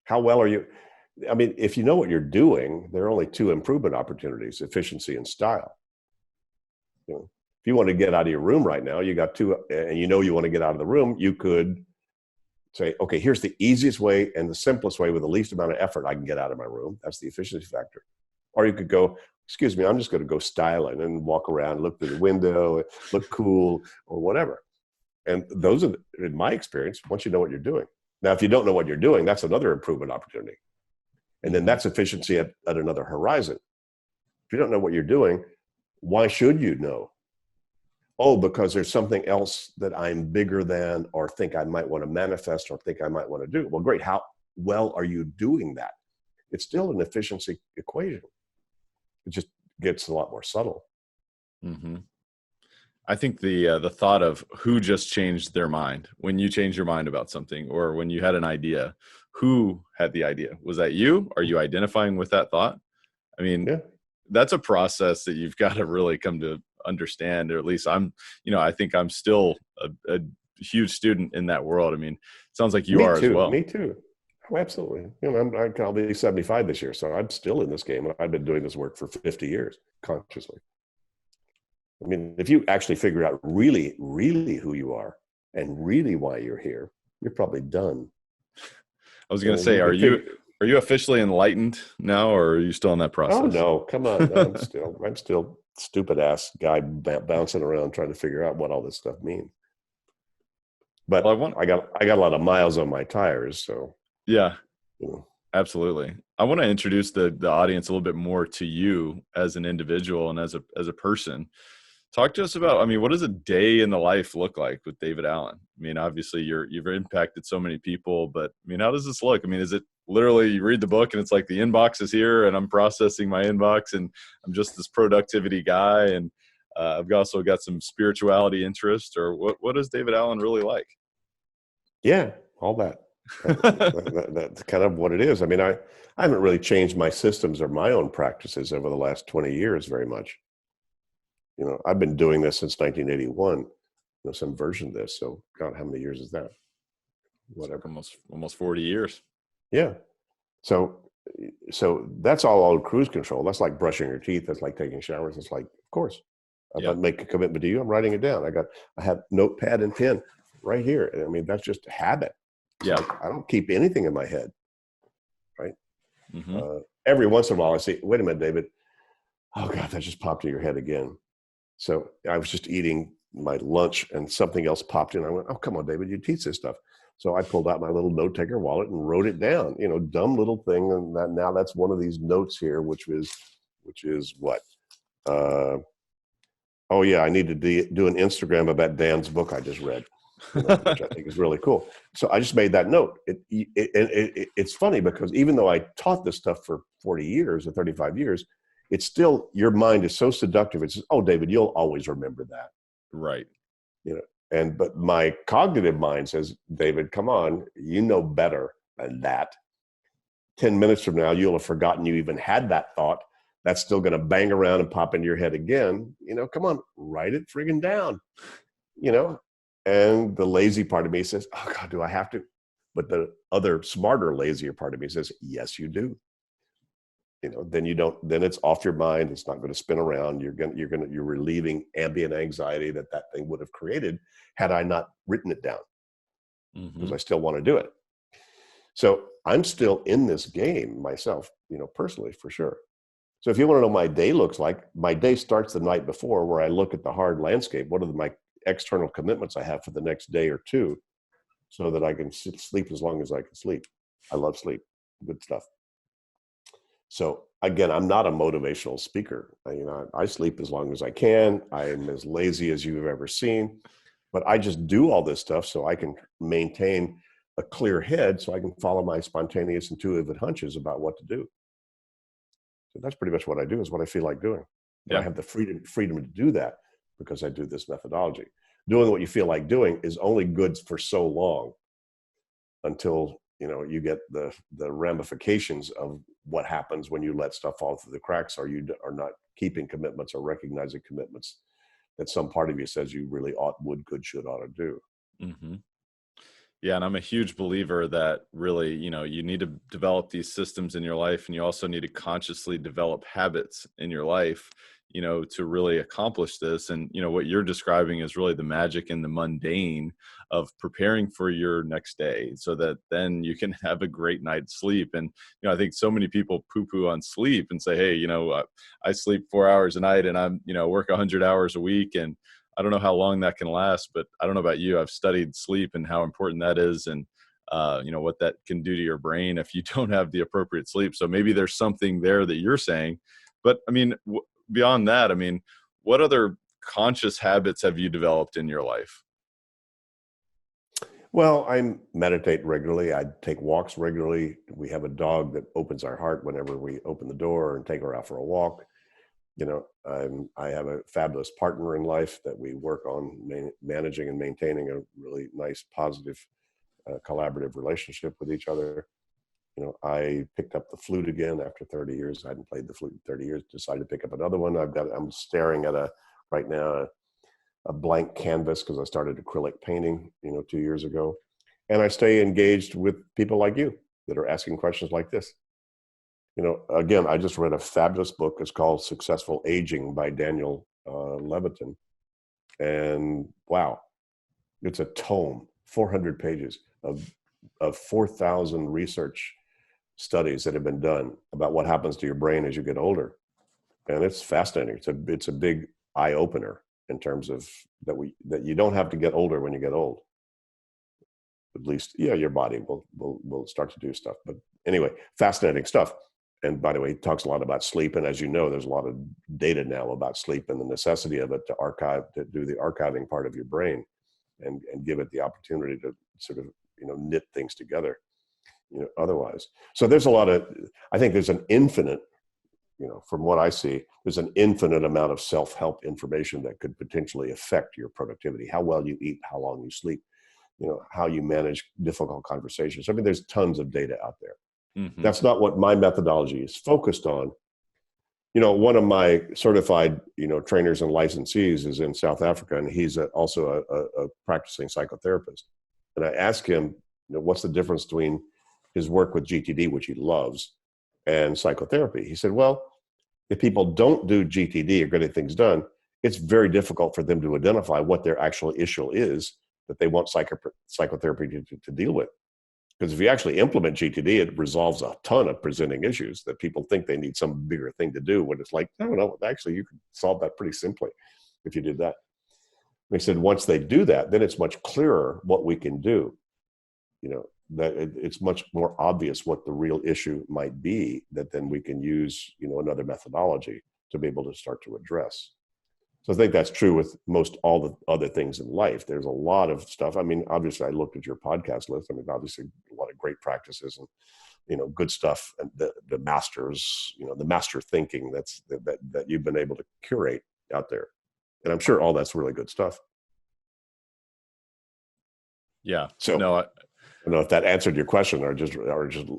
How well are you? I mean, if you know what you're doing, there are only two improvement opportunities: efficiency and style. If you want to get out of your room right now, you got two, and you want to get out of the room, you could say, okay, here's the easiest way and the simplest way with the least amount of effort I can get out of my room. That's the efficiency factor. Or you could go, excuse me, I'm just going to go styling and walk around, look through the window, look cool, or whatever. And those are, in my experience, once you know what you're doing. Now, if you don't know what you're doing, that's another improvement opportunity. And then that's efficiency at another horizon. If you don't know what you're doing, why should you know? Oh, because there's something else that I'm bigger than, or think I might want to manifest, or think I might want to do. Well, great. How well are you doing that? It's still an efficiency equation. It just gets a lot more subtle. Mm-hmm. I think the thought of who just changed their mind when you changed your mind about something, or when you had an idea, who had the idea? Was that you? Are you identifying with that thought? I mean, that's a process that you've got to really come to understand, or at least I think I'm still a huge student in that world. I mean, it sounds like you are as well. Me too. Oh, absolutely. I'll be 75 this year, so I'm still in this game. I've been doing this work for 50 years consciously. I mean, if you actually figure out really, really who you are and really why you're here, you're probably done. I was going to say, are you officially enlightened now, or are you still in that process? Oh no, come on. No, I'm still stupid ass guy bouncing around trying to figure out what all this stuff means. But I got a lot of miles on my tires, so yeah, absolutely. I want to introduce the audience a little bit more to you as an individual and as a person. Talk to us about, what does a day in the life look like with David Allen? I mean, obviously you've impacted so many people, but how does this look? Is it literally you read the book and it's like the inbox is here and I'm processing my inbox and I'm just this productivity guy, and I've also got some spirituality interest, or what is David Allen really like? Yeah, all that. That's kind of what it is. I haven't really changed my systems or my own practices over the last 20 years very much. I've been doing this since 1981, some version of this. So God, how many years is that? Whatever. Almost 40 years. Yeah. So that's all on cruise control. That's like brushing your teeth. That's like taking showers. It's like, of course, if I make a commitment to you, I'm writing it down. I have notepad and pen right here. And that's just a habit. Yeah. I don't keep anything in my head. Right. Mm-hmm. Every once in a while I say, wait a minute, David. Oh God, that just popped in your head again. So I was just eating my lunch and something else popped in. I went, oh, come on, David, you teach this stuff. So I pulled out my little note taker wallet and wrote it down, dumb little thing. And now that's one of these notes here, which is what? Oh yeah, I need to do an Instagram about Dan's book I just read, which I think is really cool. So I just made that note. It's funny because even though I taught this stuff for 40 years or 35 years, it's still, your mind is so seductive. It's just, oh, David, you'll always remember that. Right. But my cognitive mind says, David, come on, you know better than that. 10 minutes from now, you'll have forgotten you even had that thought. That's still going to bang around and pop into your head again. Come on, write it friggin' down, and the lazy part of me says, oh God, do I have to? But the other smarter, lazier part of me says, yes, you do. then then it's off your mind. It's not going to spin around. You're relieving ambient anxiety that thing would have created had I not written it down, because I still want to do it. So I'm still in this game myself, personally, for sure. So if you want to know what my day looks like, my day starts the night before, where I look at the hard landscape. What are my external commitments I have for the next day or two, so that I can sleep as long as I can sleep. I love sleep. Good stuff. So again, I'm not a motivational speaker. I sleep as long as I can. I am as lazy as you've ever seen, but I just do all this stuff so I can maintain a clear head, so I can follow my spontaneous, intuitive hunches about what to do. So that's pretty much what I do, is what I feel like doing. Yeah. I have the freedom to do that because I do this methodology. Doing what you feel like doing is only good for so long, until you get the ramifications of what happens when you let stuff fall through the cracks, or you are not keeping commitments or recognizing commitments that some part of you says you really ought, would, could, should, ought to do. Mm-hmm. Yeah. And I'm a huge believer that really, you need to develop these systems in your life, and you also need to consciously develop habits in your life, to really accomplish this. And, what you're describing is really the magic and the mundane of preparing for your next day, so that then you can have a great night's sleep. And, I think so many people poo-poo on sleep and say, hey, I sleep 4 hours a night, and I'm, work 100 hours a week. And I don't know how long that can last, but I don't know about you. I've studied sleep and how important that is, and what that can do to your brain if you don't have the appropriate sleep. So maybe there's something there that you're saying. But I mean, beyond that, what other conscious habits have you developed in your life? Well, I meditate regularly. I take walks regularly. We have a dog that opens our heart whenever we open the door and take her out for a walk. I have a fabulous partner in life that we work on managing and maintaining a really nice, positive, collaborative relationship with each other. I picked up the flute again after 30 years. I hadn't played the flute in 30 years, decided to pick up another one. I'm staring at right now a blank canvas, because I started acrylic painting, 2 years ago. And I stay engaged with people like you that are asking questions like this. Again, I just read a fabulous book. It's called Successful Aging by Daniel Levitin. And wow, it's a tome, 400 pages of 4,000 research studies that have been done about what happens to your brain as you get older. And it's fascinating. It's a big eye opener in terms of that you don't have to get older when you get old. At least, yeah, your body will start to do stuff. But anyway, fascinating stuff. And by the way, he talks a lot about sleep. And as you know, there's a lot of data now about sleep and the necessity of it to do the archiving part of your brain, and give it the opportunity to sort of, knit things together, otherwise. So I think there's an infinite, from what I see, there's an infinite amount of self-help information that could potentially affect your productivity, how well you eat, how long you sleep, how you manage difficult conversations. There's tons of data out there. Mm-hmm. That's not what my methodology is focused on. One of my certified, trainers and licensees is in South Africa, and he's also a practicing psychotherapist. And I asked him, what's the difference between his work with GTD, which he loves, and psychotherapy? He said, well, if people don't do GTD or getting things done, it's very difficult for them to identify what their actual issue is that they want psychotherapy to deal with. Because if you actually implement GTD, it resolves a ton of presenting issues that people think they need some bigger thing to do, when it's like, no, actually, you could solve that pretty simply if you did that. They said once they do that, then it's much clearer what we can do. That it's much more obvious what the real issue might be, that then we can use, another methodology to be able to start to address. So I think that's true with most all the other things in life. There's a lot of stuff. Obviously, I looked at your podcast list. Obviously, a lot of great practices and, good stuff, and the masters, the master thinking that you've been able to curate out there. And I'm sure all that's really good stuff. Yeah. So no, I don't know if that answered your question, or just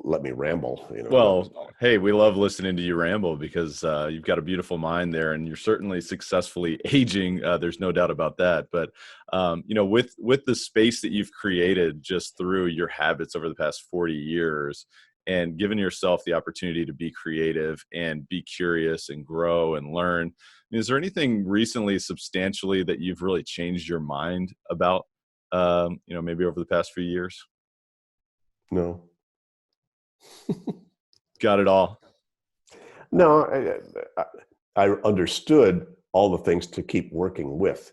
let me ramble. Well, hey, we love listening to you ramble, because you've got a beautiful mind there, and you're certainly successfully aging. There's no doubt about that. But with the space that you've created just through your habits over the past 40 years, and giving yourself the opportunity to be creative and be curious and grow and learn. I mean, is there anything recently substantially that you've really changed your mind about, maybe over the past few years? No. Got it all. No, I understood all the things to keep working with.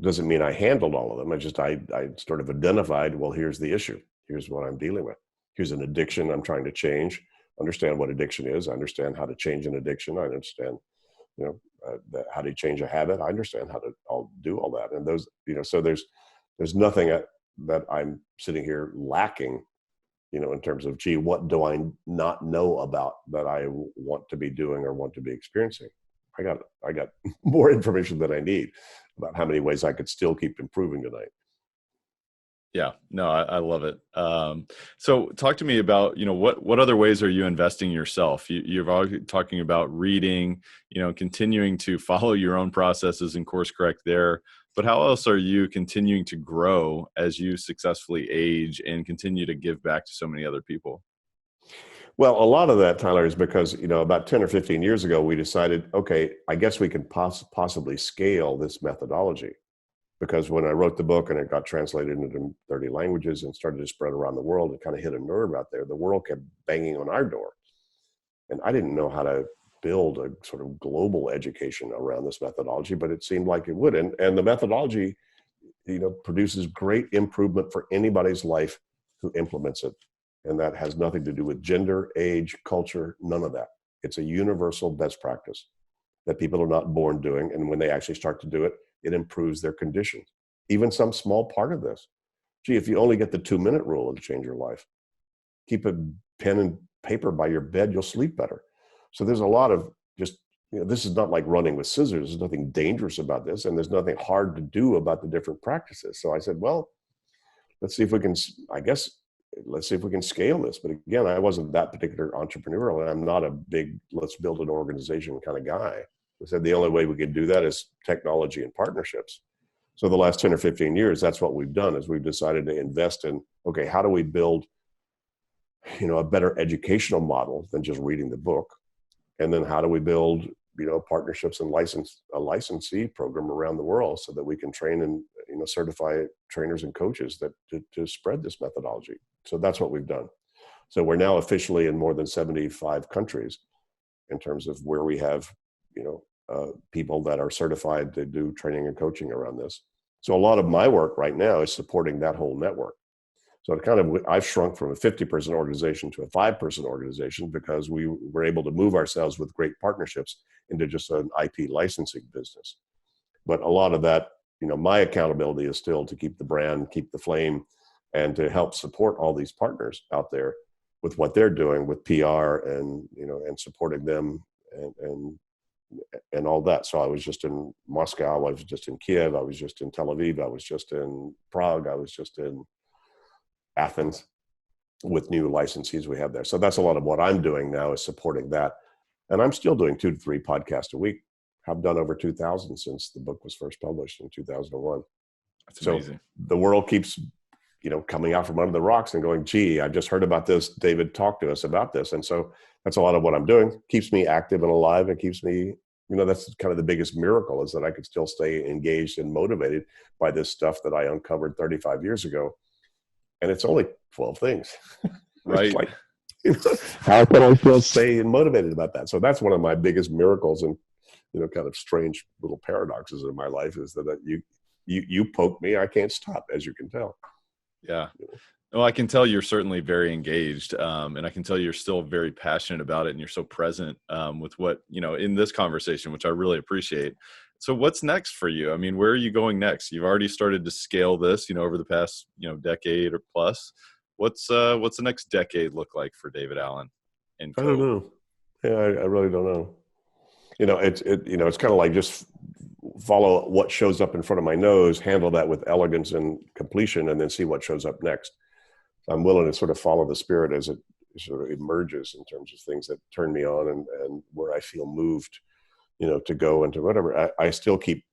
Doesn't mean I handled all of them. I sort of identified, well, here's the issue. Here's what I'm dealing with. Here's an addiction I'm trying to change. Understand what addiction is. I understand how to change an addiction. I understand, how to change a habit. I understand how to I'll do all that. And those, so there's nothing that I'm sitting here lacking, in terms of, gee, what do I not know about that I want to be doing or want to be experiencing? I got more information than I need about how many ways I could still keep improving tonight. Yeah, no, I love it. So talk to me about, what other ways are you investing yourself? You're already talking about reading, continuing to follow your own processes and course correct there. But how else are you continuing to grow as you successfully age and continue to give back to so many other people? Well, a lot of that, Tyler, is because, about 10 or 15 years ago, we decided, okay, I guess we can possibly scale this methodology. Because when I wrote the book and it got translated into 30 languages and started to spread around the world, it kind of hit a nerve out there. The world kept banging on our door. And I didn't know how to build a sort of global education around this methodology, but it seemed like it would. And the methodology, produces great improvement for anybody's life who implements it. And that has nothing to do with gender, age, culture, none of that. It's a universal best practice that people are not born doing. And when they actually start to do it, it improves their conditions. Even some small part of this. Gee, if you only get the 2-minute rule, it'll change your life. Keep a pen and paper by your bed, you'll sleep better. So there's a lot of just, this is not like running with scissors. There's nothing dangerous about this. And there's nothing hard to do about the different practices. So I said, well, let's see if we can scale this. But again, I wasn't that particular entrepreneurial, and I'm not a big, let's build an organization kind of guy. I said the only way we could do that is technology and partnerships. So the last 10 or 15 years, that's what we've done, is we've decided to invest in, okay, how do we build, a better educational model than just reading the book? And then how do we build, partnerships and a licensee program around the world so that we can train and, certify trainers and coaches to spread this methodology. So that's what we've done. So we're now officially in more than 75 countries in terms of where we have, people that are certified to do training and coaching around this. So a lot of my work right now is supporting that whole network. So I've shrunk from a 50-person organization to a 5-person organization because we were able to move ourselves with great partnerships into just an IP licensing business. But a lot of that, my accountability is still to keep the brand, keep the flame, and to help support all these partners out there with what they're doing with PR and, and supporting them and all that. So I was just in Moscow, I was just in Kiev, I was just in Tel Aviv, I was just in Prague, I was just in Athens with new licensees we have there. So that's a lot of what I'm doing now, is supporting that. And I'm still doing 2 to 3 podcasts a week. I've done over 2,000 since the book was first published in 2001. That's amazing. So the world keeps, coming out from under the rocks and going, gee, I just heard about this. David talked to us about this. And so that's a lot of what I'm doing. Keeps me active and alive, and keeps me, that's kind of the biggest miracle, is that I could still stay engaged and motivated by this stuff that I uncovered 35 years ago. And it's only 12 things. Right. Like, how can I still stay motivated about that? So that's one of my biggest miracles and, kind of strange little paradoxes in my life, is that you poke me, I can't stop, as you can tell. Yeah. Well, I can tell you're certainly very engaged, and I can tell you're still very passionate about it, and you're so present with what, in this conversation, which I really appreciate. So what's next for you? I mean, where are you going next? You've already started to scale this, over the past, decade or plus. What's the next decade look like for David Allen and I Co? don't know. Yeah, I really don't know. It's kind of like just follow what shows up in front of my nose, handle that with elegance and completion, and then see what shows up next. I'm willing to sort of follow the spirit as it sort of emerges in terms of things that turn me on and where I feel moved, to go into whatever. I still keep,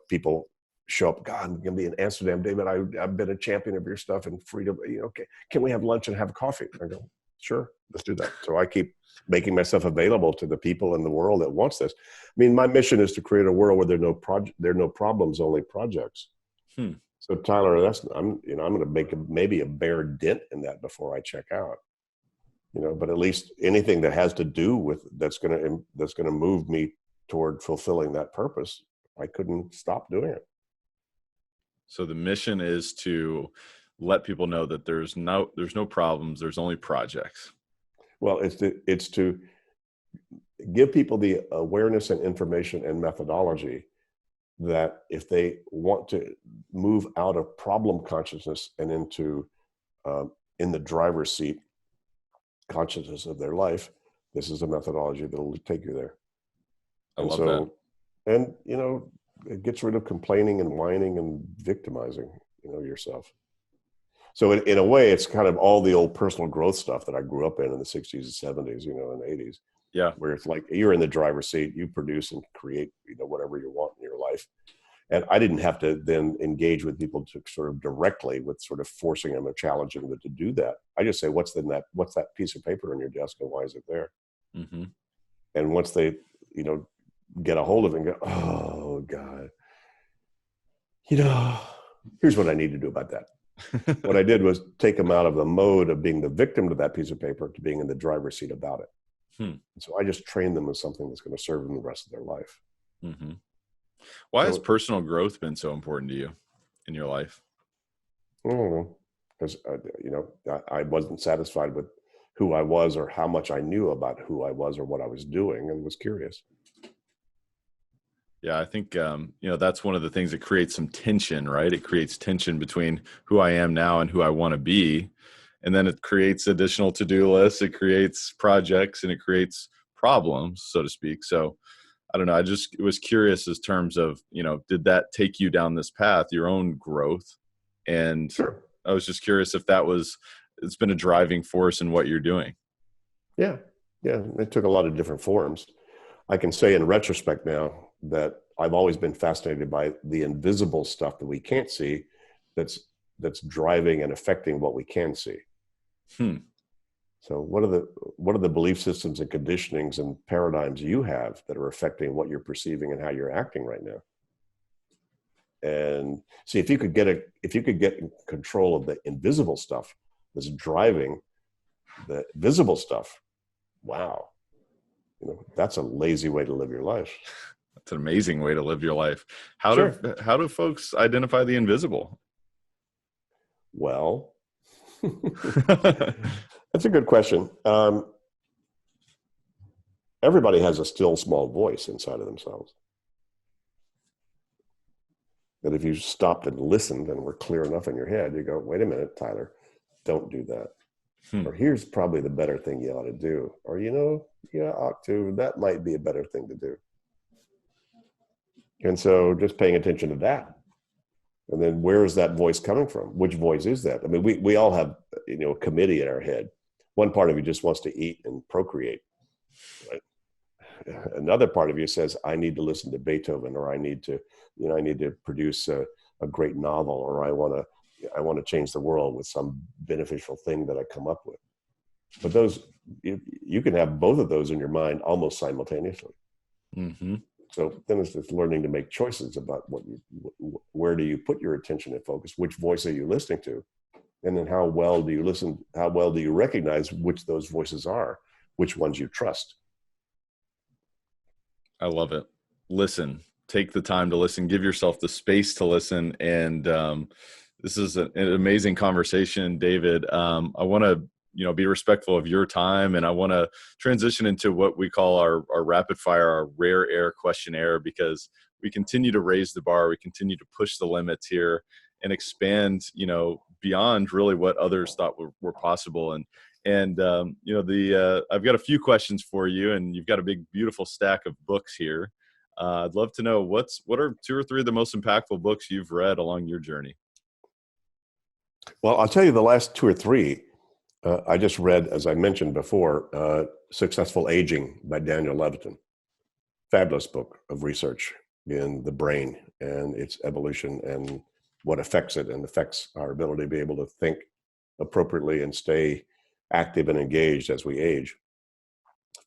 people show up, God, I'm going to be in Amsterdam, David. I've been a champion of your stuff and freedom. Can we have lunch and have coffee? I go, Sure, let's do that. So I keep making myself available to the people in the world that wants this. I mean, my mission is to create a world where there are no problems, only projects. Hmm. So Tyler, I'm going to make maybe a bare dent in that before I check out. But at least anything that has to do with that's going to move me toward fulfilling that purpose, I couldn't stop doing it. So the mission is to let people know that there's no problems, there's only projects. Well, it's to give people the awareness and information and methodology that if they want to move out of problem consciousness and into in the driver's seat consciousness of their life, this is a methodology that will take you there. I love that. And it gets rid of complaining and whining and victimizing yourself. So in a way, it's kind of all the old personal growth stuff that I grew up in the 60s and 70s, and 80s. Yeah. Where it's like you're in the driver's seat, you produce and create, whatever you want in your life. And I didn't have to then engage with people to sort of directly with sort of forcing them or challenging them to do that. I just say, what's that piece of paper on your desk and why is it there? Mm-hmm. And once they, get a hold of it and go, oh God, here's what I need to do about that. What I did was take them out of the mode of being the victim to that piece of paper to being in the driver's seat about it. So I just trained them as something that's going to serve them the rest of their life. Mm-hmm. Why has personal growth been so important to you in your life? I don't know, because I wasn't satisfied with who I was or how much I knew about who I was or what I was doing, and was curious. Yeah, I think that's one of the things that creates some tension, right? It creates tension between who I am now and who I want to be. And then it creates additional to-do lists, it creates projects, and it creates problems, so to speak. So I don't know. I just was curious as terms of, did that take you down this path, your own growth? And Sure. I was just curious if it's been a driving force in what you're doing. Yeah. It took a lot of different forms. I can say in retrospect now that I've always been fascinated by the invisible stuff that we can't see that's driving and affecting what we can see. So what are the belief systems and conditionings and paradigms you have that are affecting what you're perceiving and how you're acting right now? And see, if you could get in control of the invisible stuff that's driving the visible stuff, wow, that's a lazy way to live your life. That's an amazing way to live your life. How Sure. do folks identify the invisible? Well, that's a good question. Everybody has a still small voice inside of themselves. That if you stopped and listened and were clear enough in your head, you go, wait a minute, Tyler, don't do that. Or here's probably the better thing you ought to do. Or, you ought to, that might be a better thing to do. And so just paying attention to that. And then where is that voice coming from? Which voice is that? I mean, we all have, a committee in our head. One part of you just wants to eat and procreate. Right? Another part of you says, I need to listen to Beethoven, or I need to produce a great novel, or I want to change the world with some beneficial thing that I come up with. But those, you can have both of those in your mind almost simultaneously. Mm-hmm. So then it's just learning to make choices about where do you put your attention and focus, which voice are you listening to? And then how well do you listen? How well do you recognize which those voices are, which ones you trust? I love it. Listen, take the time to listen, give yourself the space to listen. And this is an amazing conversation, David. I want to be respectful of your time. And I want to transition into what we call our rapid fire, our rare air questionnaire, because we continue to raise the bar. We continue to push the limits here and expand, beyond really what others thought were possible. And I've got a few questions for you, and you've got a big, beautiful stack of books here. I'd love to know what are 2 or 3 of the most impactful books you've read along your journey? Well, I'll tell you the last 2 or 3. I just read, as I mentioned before, Successful Aging by Daniel Levitin. Fabulous book of research in the brain and its evolution and what affects it and affects our ability to be able to think appropriately and stay active and engaged as we age.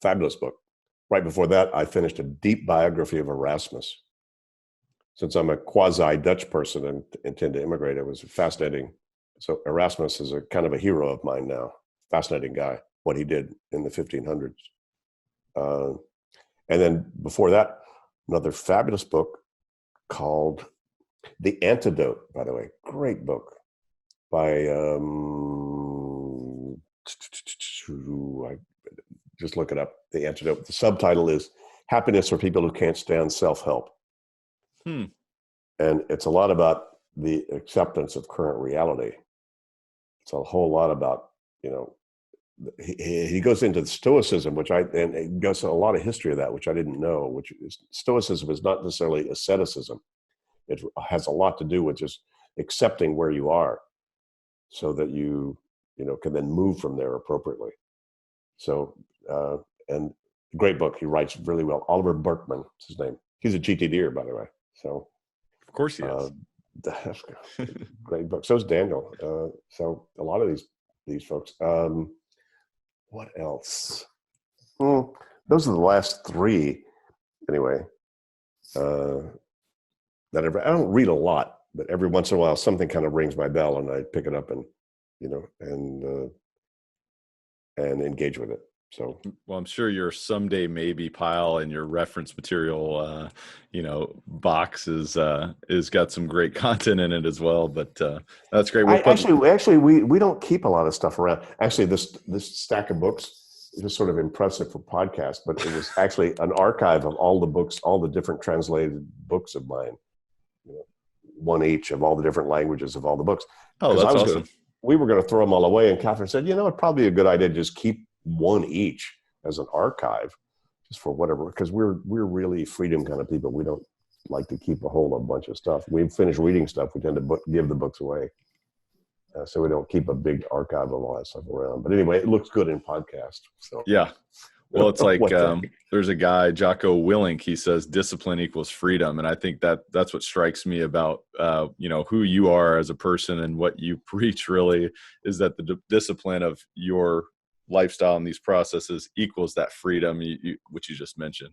Fabulous book. Right before that, I finished a deep biography of Erasmus. Since I'm a quasi-Dutch person and intend to immigrate, it was fascinating. So Erasmus is a kind of a hero of mine now. Fascinating guy, what he did in the 1500s. And then before that, another fabulous book called The Antidote, by the way. Great book by, I just look it up, The Antidote. The subtitle is Happiness for People Who Can't Stand Self-Help. And it's a lot about the acceptance of current reality. It's a whole lot about, he goes into Stoicism, and it goes to a lot of history of that, which I didn't know, which is Stoicism is not necessarily asceticism. It has a lot to do with just accepting where you are so that you can then move from there appropriately. So, and great book. He writes really well. Oliver Burkeman is his name. He's a GTDer, by the way. So, of course he is. Great book. So is Daniel. So a lot of these folks. What else? Those are the last three, anyway. I don't read a lot, but every once in a while something kind of rings my bell, and I pick it up and engage with it. So, well, I'm sure your someday maybe pile and your reference material, box is got some great content in it as well. But that's great. Actually, we don't keep a lot of stuff around. Actually, this stack of books is just sort of impressive for podcasts, but it was actually an archive of all the books, all the different translated books of mine, one each of all the different languages of all the books. Oh, that's awesome. We were going to throw them all away, and Catherine said, it'd probably be a good idea to just keep one each as an archive, just for whatever, because we're really freedom kind of people. We don't like to keep a whole bunch of stuff. We finish reading stuff, we tend to give the books away, so we don't keep a big archive of all that stuff around. But anyway, it looks good in podcast. So yeah, well, it's like there's a guy, Jocko Willink. He says discipline equals freedom, and I think that's what strikes me about who you are as a person and what you preach. Really, is that the discipline of your lifestyle and these processes equals that freedom which you just mentioned.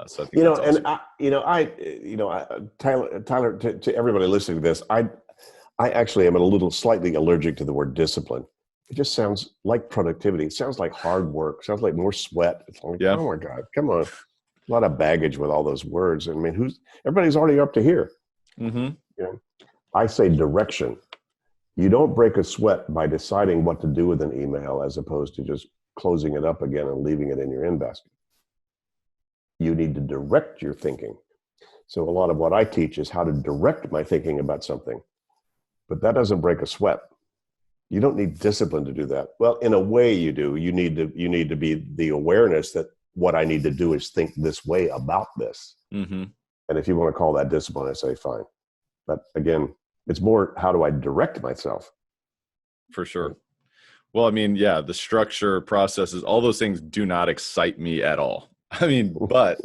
So I think that's awesome. And Tyler, to everybody listening to this, I actually am a little slightly allergic to the word discipline. It just sounds like productivity. It sounds like hard work. It sounds like more sweat. It's like, oh my God, come on. A lot of baggage with all those words. I mean, everybody's already up to here. Mm-hmm. I say direction. You don't break a sweat by deciding what to do with an email as opposed to just closing it up again and leaving it in your inbox. You need to direct your thinking. So a lot of what I teach is how to direct my thinking about something. But that doesn't break a sweat. You don't need discipline to do that. Well, in a way you do. You need to be the awareness that what I need to do is think this way about this. Mm-hmm. And if you want to call that discipline, I say fine. But again, it's more, how do I direct myself? For sure. Well, I mean, yeah, the structure, processes, all those things do not excite me at all. I mean, but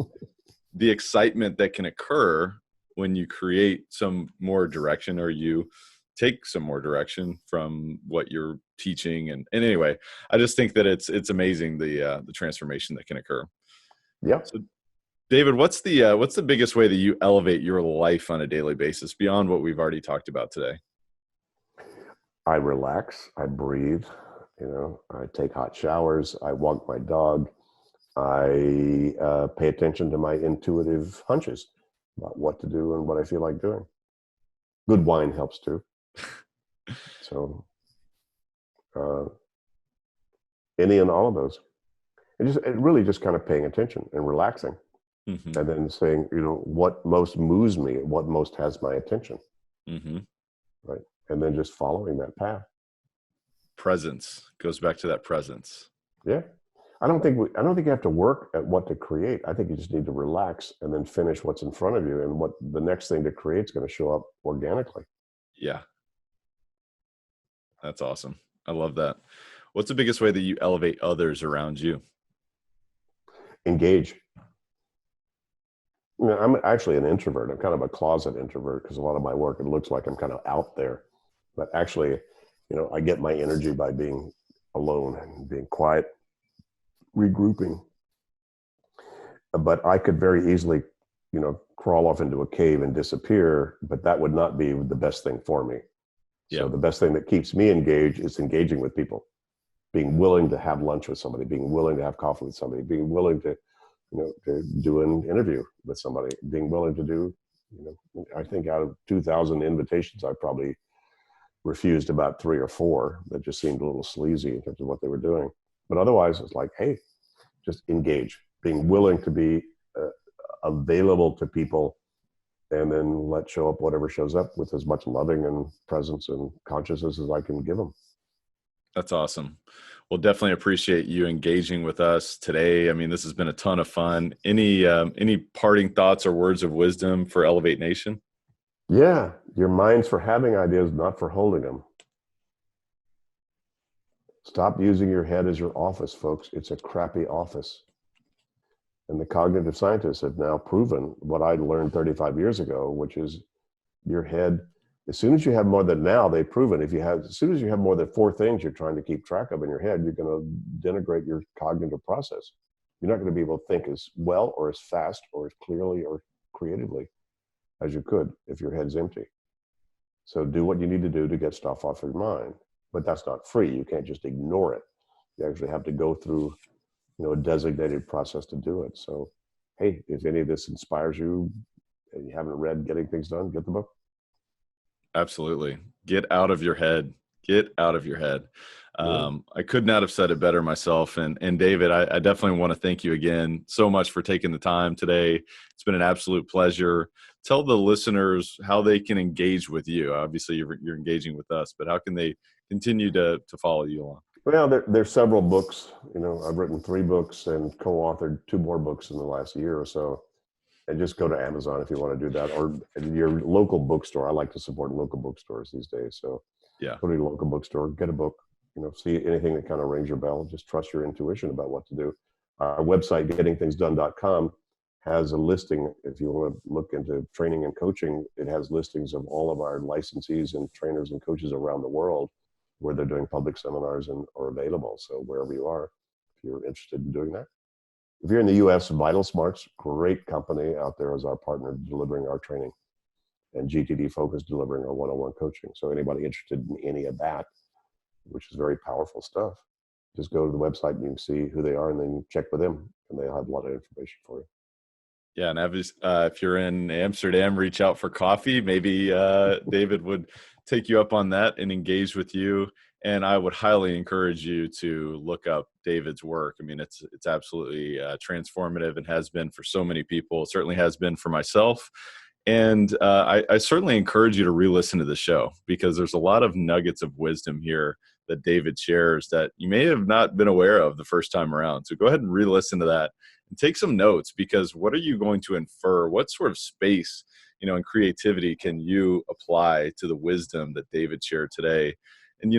the excitement that can occur when you create some more direction, or you take some more direction from what you're teaching. And anyway, I just think that it's amazing, the transformation that can occur. Yeah. So, David, what's the biggest way that you elevate your life on a daily basis beyond what we've already talked about today? I relax. I breathe. I take hot showers. I walk my dog. I pay attention to my intuitive hunches about what to do and what I feel like doing. Good wine helps too. So, any and all of those. It really just kind of paying attention and relaxing. Mm-hmm. And then saying, what most moves me, what most has my attention. Mm-hmm. Right. And then just following that path. Presence goes back to that presence. Yeah. I don't think you have to work at what to create. I think you just need to relax and then finish what's in front of you, and what the next thing to create is going to show up organically. Yeah. That's awesome. I love that. What's the biggest way that you elevate others around you? Engage. I'm actually an introvert. I'm kind of a closet introvert because a lot of my work, it looks like I'm kind of out there. But actually, I get my energy by being alone and being quiet, regrouping. But I could very easily, crawl off into a cave and disappear, but that would not be the best thing for me. Yeah. So the best thing that keeps me engaged is engaging with people, being willing to have lunch with somebody, being willing to have coffee with somebody, being willing to do an interview with somebody, being willing to do, I think out of 2,000 invitations, I probably refused about 3 or 4 that just seemed a little sleazy in terms of what they were doing. But otherwise, it's like, hey, just engage, being willing to be available to people, and then let show up whatever shows up with as much loving and presence and consciousness as I can give them. That's awesome. Well, definitely appreciate you engaging with us today. I mean, this has been a ton of fun. Any parting thoughts or words of wisdom for Elevate Nation? Yeah, your mind's for having ideas, not for holding them. Stop using your head as your office, folks. It's a crappy office. And the cognitive scientists have now proven what I learned 35 years ago, which is your head, as soon as you have more than, now they've proven, as soon as you have more than 4 things you're trying to keep track of in your head, you're going to denigrate your cognitive process. You're not going to be able to think as well or as fast or as clearly or creatively as you could if your head's empty. So do what you need to do to get stuff off your mind. But that's not free. You can't just ignore it. You actually have to go through a designated process to do it. So, hey, if any of this inspires you and you haven't read Getting Things Done, get the book. Absolutely. Get out of your head. Get out of your head. I could not have said it better myself. And David, I definitely want to thank you again so much for taking the time today. It's been an absolute pleasure. Tell the listeners how they can engage with you. Obviously, you're engaging with us, but how can they continue to follow you along? Well, there's several books. I've written 3 books and co-authored 2 more books in the last year or so. And just go to Amazon if you want to do that, or your local bookstore. I like to support local bookstores these days. So yeah, go to your local bookstore, get a book, see anything that kind of rings your bell. Just trust your intuition about what to do. Our website, gettingthingsdone.com, has a listing. If you want to look into training and coaching, it has listings of all of our licensees and trainers and coaches around the world where they're doing public seminars and are available. So wherever you are, if you're interested in doing that. If you're in the US, Vital Smarts, great company out there as our partner delivering our training, and GTD Focus delivering our one-on-one coaching. So anybody interested in any of that, which is very powerful stuff, just go to the website and you can see who they are and then check with them and they'll have a lot of information for you. Yeah, and if you're in Amsterdam, reach out for coffee. Maybe David would take you up on that and engage with you. And I would highly encourage you to look up David's work. I mean, it's absolutely transformative and has been for so many people. It certainly has been for myself. And I certainly encourage you to re-listen to the show, because there's a lot of nuggets of wisdom here that David shares that you may have not been aware of the first time around. So go ahead and re-listen to that and take some notes, because what are you going to infer? What sort of space, and creativity can you apply to the wisdom that David shared today? And,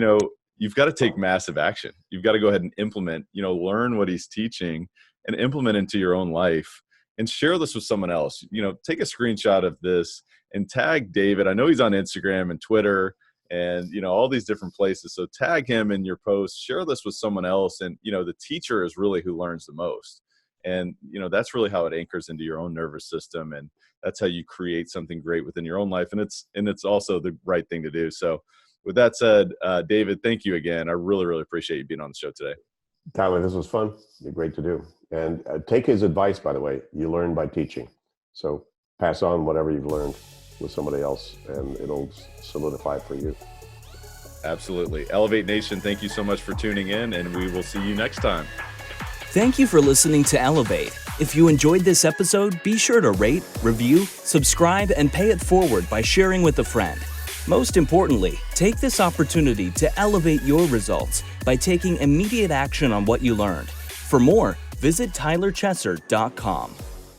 you've got to take massive action. You've got to go ahead and implement, learn what he's teaching and implement into your own life, and share this with someone else. Take a screenshot of this and tag David. I know he's on Instagram and Twitter and, all these different places. So tag him in your post, share this with someone else. And, the teacher is really who learns the most. And, that's really how it anchors into your own nervous system. And that's how you create something great within your own life. And it's also the right thing to do. So with that said, David, thank you again. I really, really appreciate you being on the show today. Tyler, this was fun. You're great to do. And take his advice, by the way. You learn by teaching. So pass on whatever you've learned with somebody else, and it'll solidify for you. Absolutely. Elevate Nation, thank you so much for tuning in, and we will see you next time. Thank you for listening to Elevate. If you enjoyed this episode, be sure to rate, review, subscribe, and pay it forward by sharing with a friend. Most importantly, take this opportunity to elevate your results by taking immediate action on what you learned. For more, visit tylerchesser.com.